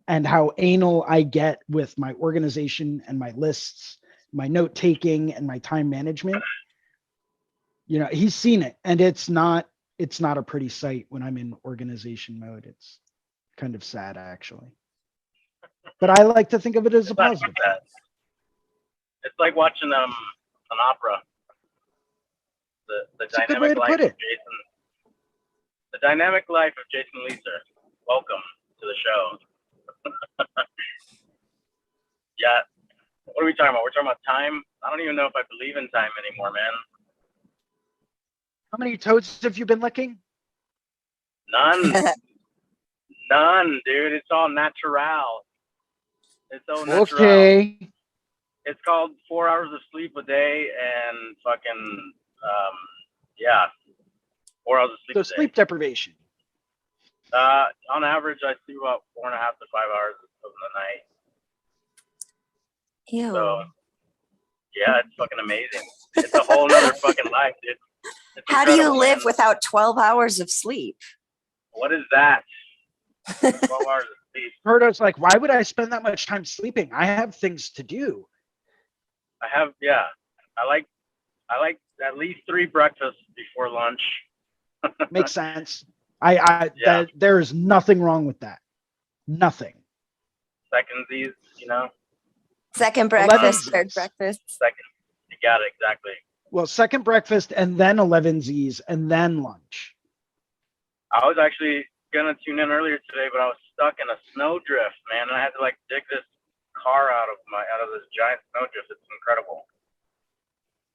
and how anal I get with my organization and my lists, my note taking and my time management. You know, he's seen it, and it's not a pretty sight when I'm in organization mode. It's kind of sad, actually. But I like to think of it as a positive. It's like watching an opera. The It's a good dynamic way to life put of it. Jason. The dynamic life of Jason Leeser. Welcome to the show. Yeah. What are we talking about? We're talking about time. I don't even know if I believe in time anymore, man. How many toads have you been licking? None. None, dude. It's all natural. It's all natural. Okay. It's called 4 hours of sleep a day and fucking, yeah, 4 hours of sleep So a day. sleep deprivation. On average, I sleep about 4.5 to 5 hours of the night. Ew. So, yeah, it's fucking amazing. It's a whole nother fucking life, dude. It's How do you incredible, live man. without 12 hours of sleep? What is that? 12 hours of sleep. Ricardo's like, why would I spend that much time sleeping? I have things to do. I have, yeah. I like at least 3 breakfasts before lunch. Makes sense. Yeah. There is nothing wrong with that. Nothing. Secondsies, you know. Second breakfast, 11s. third breakfast. Second, you got it exactly. Well, second breakfast and then 11Zs and then lunch. I was actually gonna tune in earlier today, but I was stuck in a snowdrift, man, and I had to like dig this car out of this giant snowdrift. It's incredible.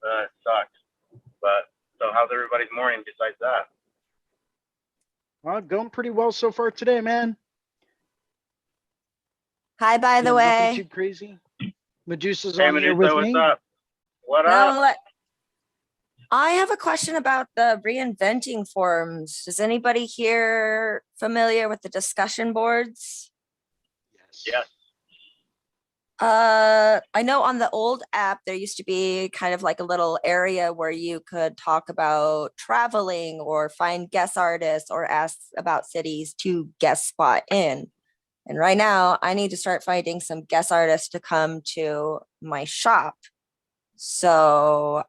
It sucks. But so how's everybody's morning besides that? Well, going pretty well so far today, man. Hi, by the Yeah, nothing way. too crazy. Medusa's Hey, on here Medusa, with what's me. up? What No, up? I have a question about the reinventing forums. Is anybody here familiar with the discussion boards? Yes. I know on the old app, there used to be kind of like a little area where you could talk about traveling or find guest artists or ask about cities to guest spot in. And right now I need to start finding some guest artists to come to my shop. So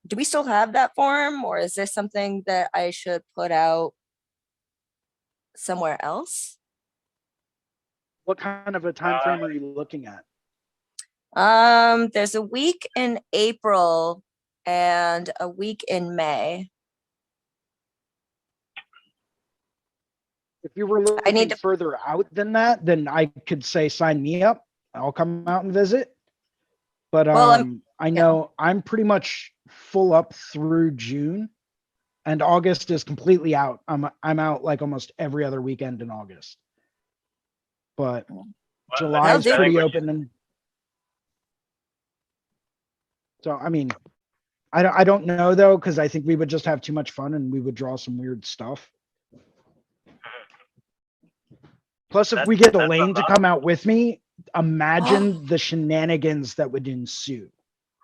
do we still have that forum, or is this something that I should put out somewhere else? What kind of a time frame are you looking at? There's a week in April and a week in May. If you were looking need to- further out than that, then I could say sign me up. I'll come out and visit. But Well, I know I'm pretty much full up through June, and August is completely out. I'm out like almost every other weekend in August. But July is pretty open, and so I mean, I don't know though, because I think we would just have too much fun and we would draw some weird stuff. Plus, if That's- we get that's Elaine to not- come out with me, imagine the shenanigans that would ensue.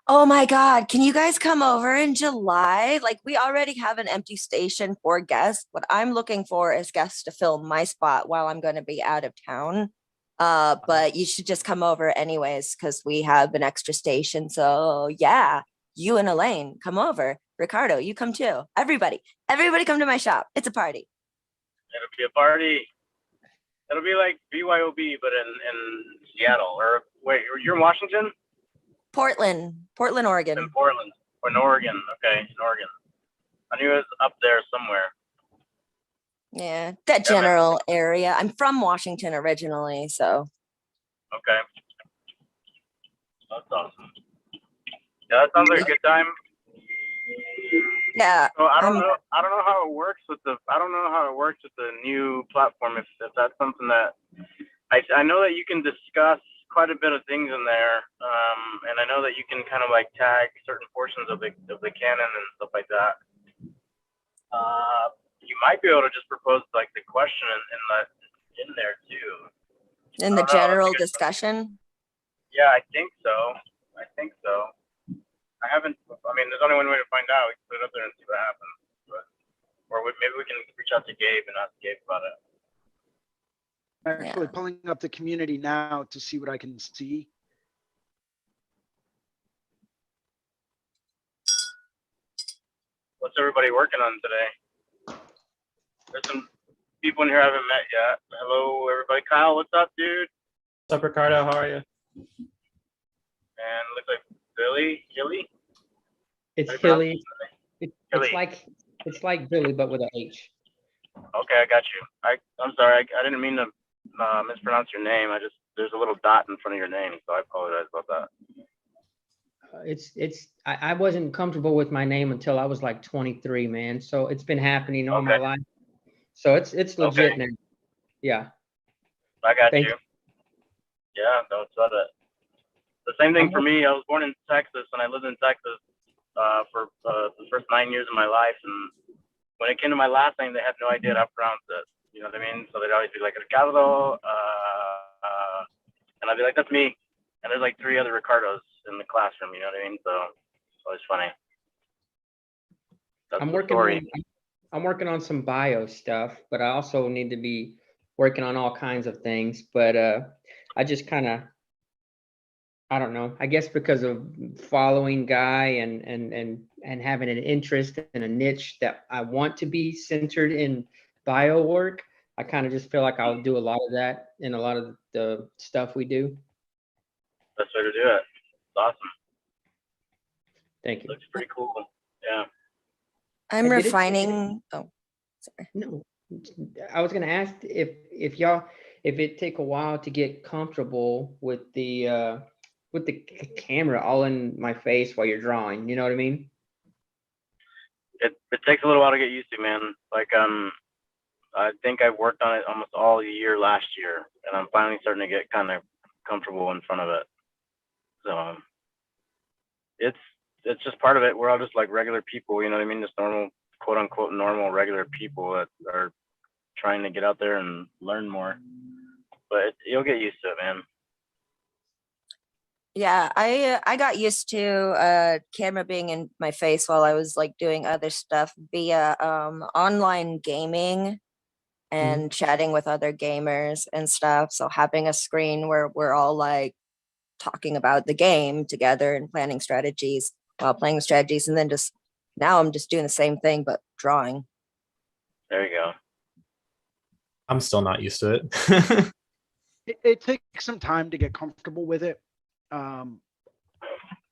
Oh my God. Can you guys come over in July? Like, we already have an empty station for guests. What I'm looking for is guests to fill my spot while I'm going to be out of town. But you should just come over anyways, because we have an extra station. So yeah, you and Elaine come over. Ricardo, you come too. Everybody come to my shop. It's a party. It'll be a party. It'll be like BYOB, but in Seattle. Or wait, you're in Washington? Portland, In Oregon. Portland. Or in Oregon. Okay, in Oregon. I knew it was up there somewhere. Yeah, that Yeah, man. general area. I'm from Washington originally, so Okay. That's awesome. Yeah, that sounds like a good time. yeah. So I don't I'm- know. I don't know how it works with the. I don't know how it works with the new platform. If that's something that I know that you can discuss quite a bit of things in there, and I know that you can kind of like tag certain portions of the canon and stuff like that. You might be able to just propose like the question in there too. In the I don't know, general that's a good- discussion. Yeah, I think so. I haven't. I mean, there's only one way to find out. We can put it up there and see what happens. But, maybe we can reach out to Gabe and ask Gabe about it. Actually, pulling up the community now to see what I can see. What's everybody working on today? There's some people in here I haven't met yet. Hello, everybody. Kyle, what's up, dude? What's up, Ricardo? How are you? And looks like Billy. It's How do you pronounce Hilly. Hilly. It's like Billy, but with an H. Okay, I got you. I'm sorry. I didn't mean to mispronounce your name. There's a little dot in front of your name, so I apologize about that. I wasn't comfortable with my name until I was like 23, man. So it's been happening all my Okay. life. So it's legit Okay. now. Yeah. I got Thank you. Yeah, don't sweat it. The same thing for me. I was born in Texas, and I lived in Texas for the first 9 years of my life. And when it came to my last name, they had no idea how to pronounce it. You know what I mean? So they'd always be like, Ricardo, and I'd be like, that's me. And there's like 3 other Ricardos in the classroom. You know what I mean? So it's always funny. That's the story. I'm working on some bio stuff, but I also need to be working on all kinds of things. But I just kind of, I don't know, I guess because of following Guy and having an interest in a niche that I want to be centered in bio work, I kind of just feel like I'll do a lot of that in a lot of the stuff we do. Best way to do it. It's awesome. Thank you. Looks pretty cool. Yeah. I'm I did it- refining. Oh, sorry. No, I was gonna ask if it take a while to get comfortable with the camera all in my face while you're drawing. You know what I mean? It takes a little while to get used to, man. Like I think I worked on it almost all year last year, and I'm finally starting to get kind of comfortable in front of it. So it's just part of it. We're all just like regular people, you know what I mean? Just normal, quote unquote, normal, regular people that are trying to get out there and learn more. But you'll get used to it, man. Yeah, I got used to camera being in my face while I was like doing other stuff via online gaming and chatting with other gamers and stuff. So having a screen where we're all like talking about the game together and planning strategies while playing strategies, and then now I'm just doing the same thing but drawing. There you go. I'm still not used to it. It takes some time to get comfortable with it.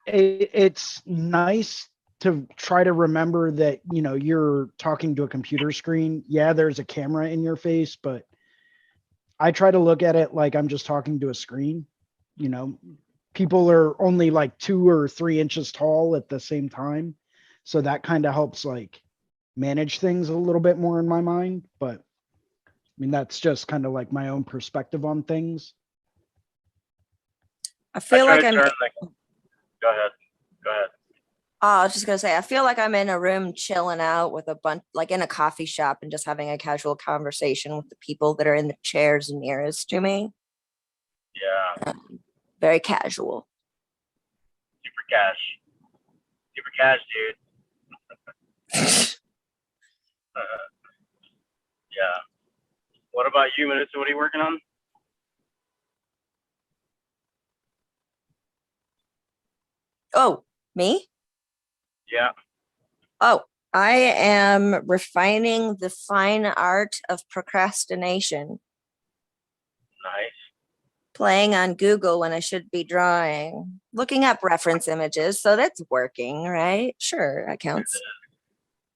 It's nice to try to remember that, you know, you're talking to a computer screen. Yeah, there's a camera in your face, but I try to look at it like I'm just talking to a screen. You know, people are only like 2 or 3 inches tall at the same time. So that kind of helps like manage things a little bit more in my mind. But I mean, that's just kind of like my own perspective on things. I feel try like to I'm turn, like, go ahead. I was just gonna say, I feel like I'm in a room chilling out with a bunch, like in a coffee shop, and just having a casual conversation with the people that are in the chairs nearest to me. Yeah, Very casual. super cash. Super cash, dude. Yeah. What about you, Melissa? What are you working on? Oh, me? Yeah. Oh, I am refining the fine art of procrastination, Nice. playing on Google when I should be drawing, looking up reference images. So that's working, right? Sure, that counts.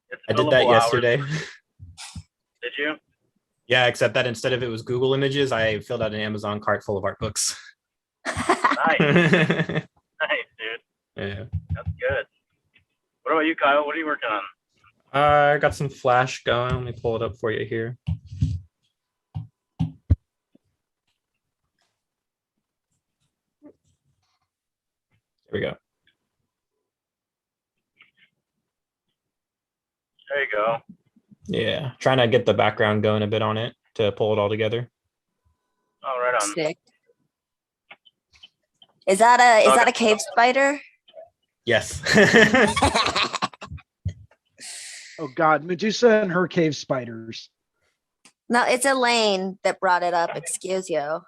It's I did that billable hours. yesterday. Did you? Yeah, except that instead of it was Google Images, I filled out an Amazon cart full of art books. Nice. Yeah. Nice, dude. That's good. What about you, Kyle? What are you working on? I got some Flash going. Let me pull it up for you here. There we go. There you go. Yeah, trying to get the background going a bit on it to pull it all together. Oh, right on. Sick. Is that a cave spider? Yes. Oh God, Medusa and her cave spiders. No, it's Elaine that brought it up. Excuse you.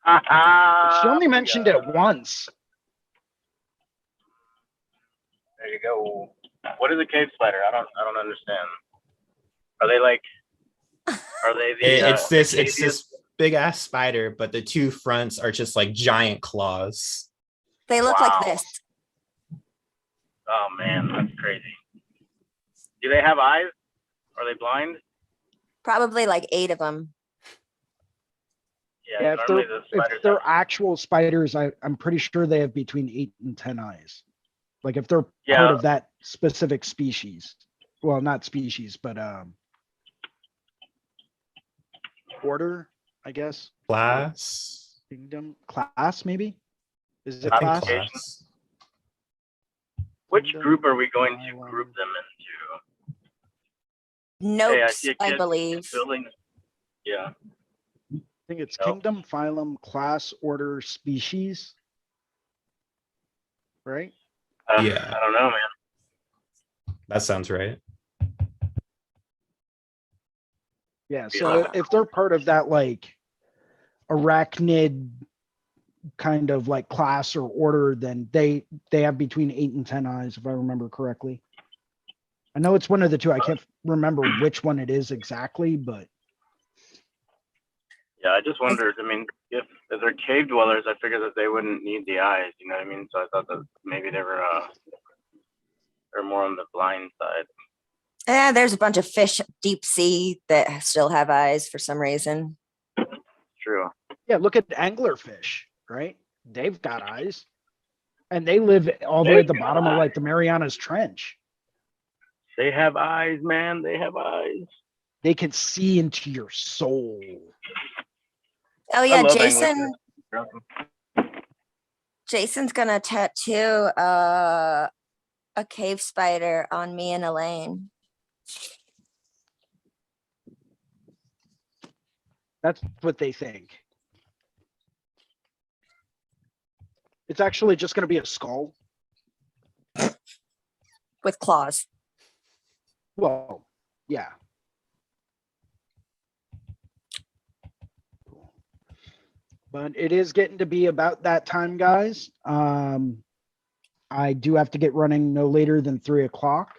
She only mentioned it once. There you go. What is a cave spider? I don't understand. Are they like? Are they the? It's this big ass spider, but the two fronts are just like giant claws. They look Wow. like this. Oh man, that's crazy. Do they have eyes? Are they blind? Probably like 8 of them. Yeah, Yeah, if normally the they're, spiders if they're have, actual spiders, I'm pretty sure they have between 8 and 10 eyes. Like if they're Yeah. part of that specific species. Well, not species, but order, I guess. Class. Kingdom, class, maybe. Is it I think class? class. which Kingdom, group are we going to Island. group them into? Notes, Hey, I see a I kid believe. building. Yeah. I think it's Nope. kingdom, phylum, class, order, species. Right? Yeah. I don't know, man. That sounds right. Yeah. Yeah. So if they're part of that like arachnid kind of like class or order, then they have between 8 and 10 eyes, if I remember correctly. I know it's one of the two. I can't remember which one it is exactly, but Yeah, I just wondered. I mean, if they're cave dwellers, I figured that they wouldn't need the eyes. You know what I mean? So I thought that maybe they're more on the blind side. Yeah, there's a bunch of fish deep sea that still have eyes for some reason. True. yeah, look at anglerfish, right? They've got eyes. And they live all the way at the They've got bottom of like eyes. the Marianas Trench. They have eyes, man. They have eyes. They can see into your soul. Oh I yeah, love Jason's gonna tattoo a cave spider on me and Elaine. That's what they think. It's actually just going to be a skull. With claws. Well, yeah. But it is getting to be about that time, guys. I do have to get running no later than 3 o'clock.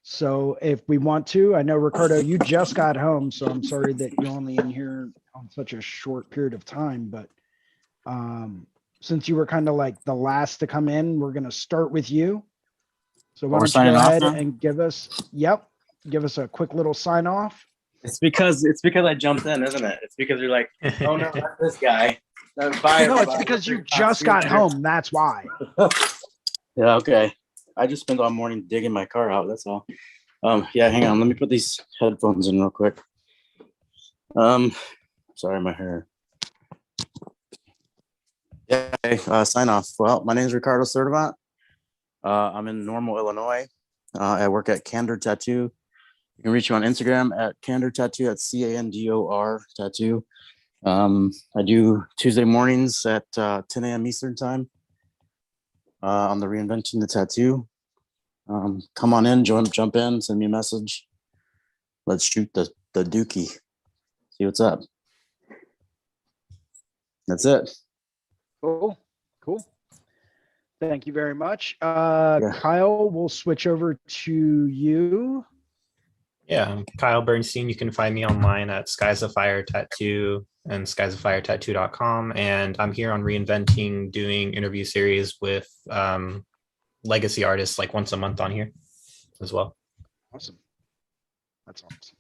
So if we want to, I know Ricardo, you just got home, so I'm sorry that you're only in here on such a short period of time. But since you were kind of like the last to come in, we're going to start with you. So why We're don't you go signing off ahead now? and give us a quick little sign off. It's because I jumped in, isn't it? It's because you're like, oh no, not this guy. Bye, No, it's everybody. because you Not just got seeing you. home. That's why. Yeah, okay. I just spent all morning digging my car out. That's all. Yeah, hang on. Let me put these headphones in real quick. Sorry, my hair. Yeah, okay, sign off. Well, my name is Ricardo Sertivant. I'm in Normal, Illinois. I work at Candor Tattoo. You can reach me on Instagram at Candor Tattoo. That's CANDOR Tattoo. I do Tuesday mornings at 10 a.m. Eastern time on the Reinventing the Tattoo. Come on in, jump in, send me a message. Let's shoot the dookie. See what's up. That's it. Cool. Thank you very much. Kyle, we'll switch over to you. Yeah, I'm Kyle Bernstein. You can find me online at Skies of Fire Tattoo and skiesofiretattoo.com. And I'm here on Reinventing, doing interview series with legacy artists like once a month on here as well. Awesome. That's awesome.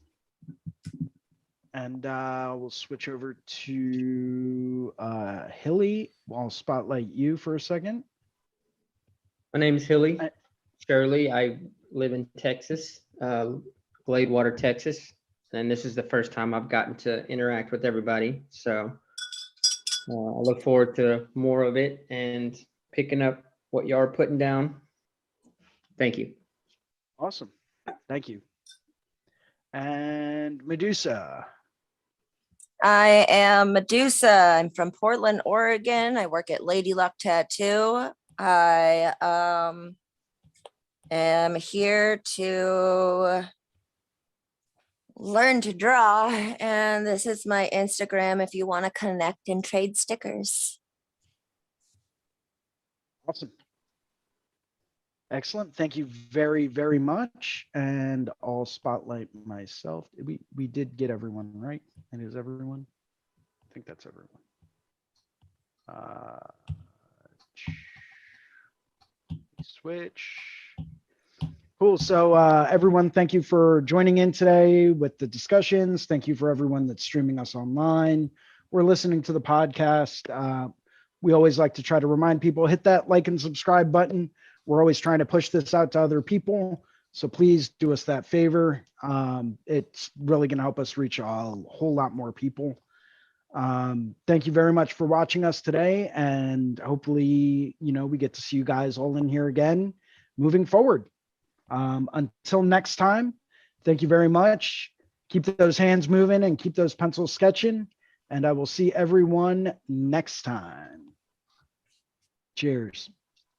And we'll switch over to Hilly. I'll spotlight you for a second. My name's Hilly Shirley. I live in Texas, Gladewater, Texas. And this is the first time I've gotten to interact with everybody. So I look forward to more of it and picking up what y'all are putting down. Thank you. Awesome. Thank you. And Medusa. I am Medusa. I'm from Portland, Oregon. I work at Lady Luck Tattoo. I am here to learn to draw, and this is my Instagram if you want to connect and trade stickers. Awesome. Excellent. Thank you very, very much. And I'll spotlight myself. We did get everyone right. And is everyone? I think that's everyone. Switch. Cool. So everyone, thank you for joining in today with the discussions. Thank you for everyone that's streaming us online. We're listening to the podcast. We always like to try to remind people, hit that like and subscribe button. We're always trying to push this out to other people. So please do us that favor. It's really going to help us reach a whole lot more people. Thank you very much for watching us today. And hopefully, we get to see you guys all in here again moving forward. Until next time, thank you very much. Keep those hands moving and keep those pencils sketching. And I will see everyone next time. Cheers.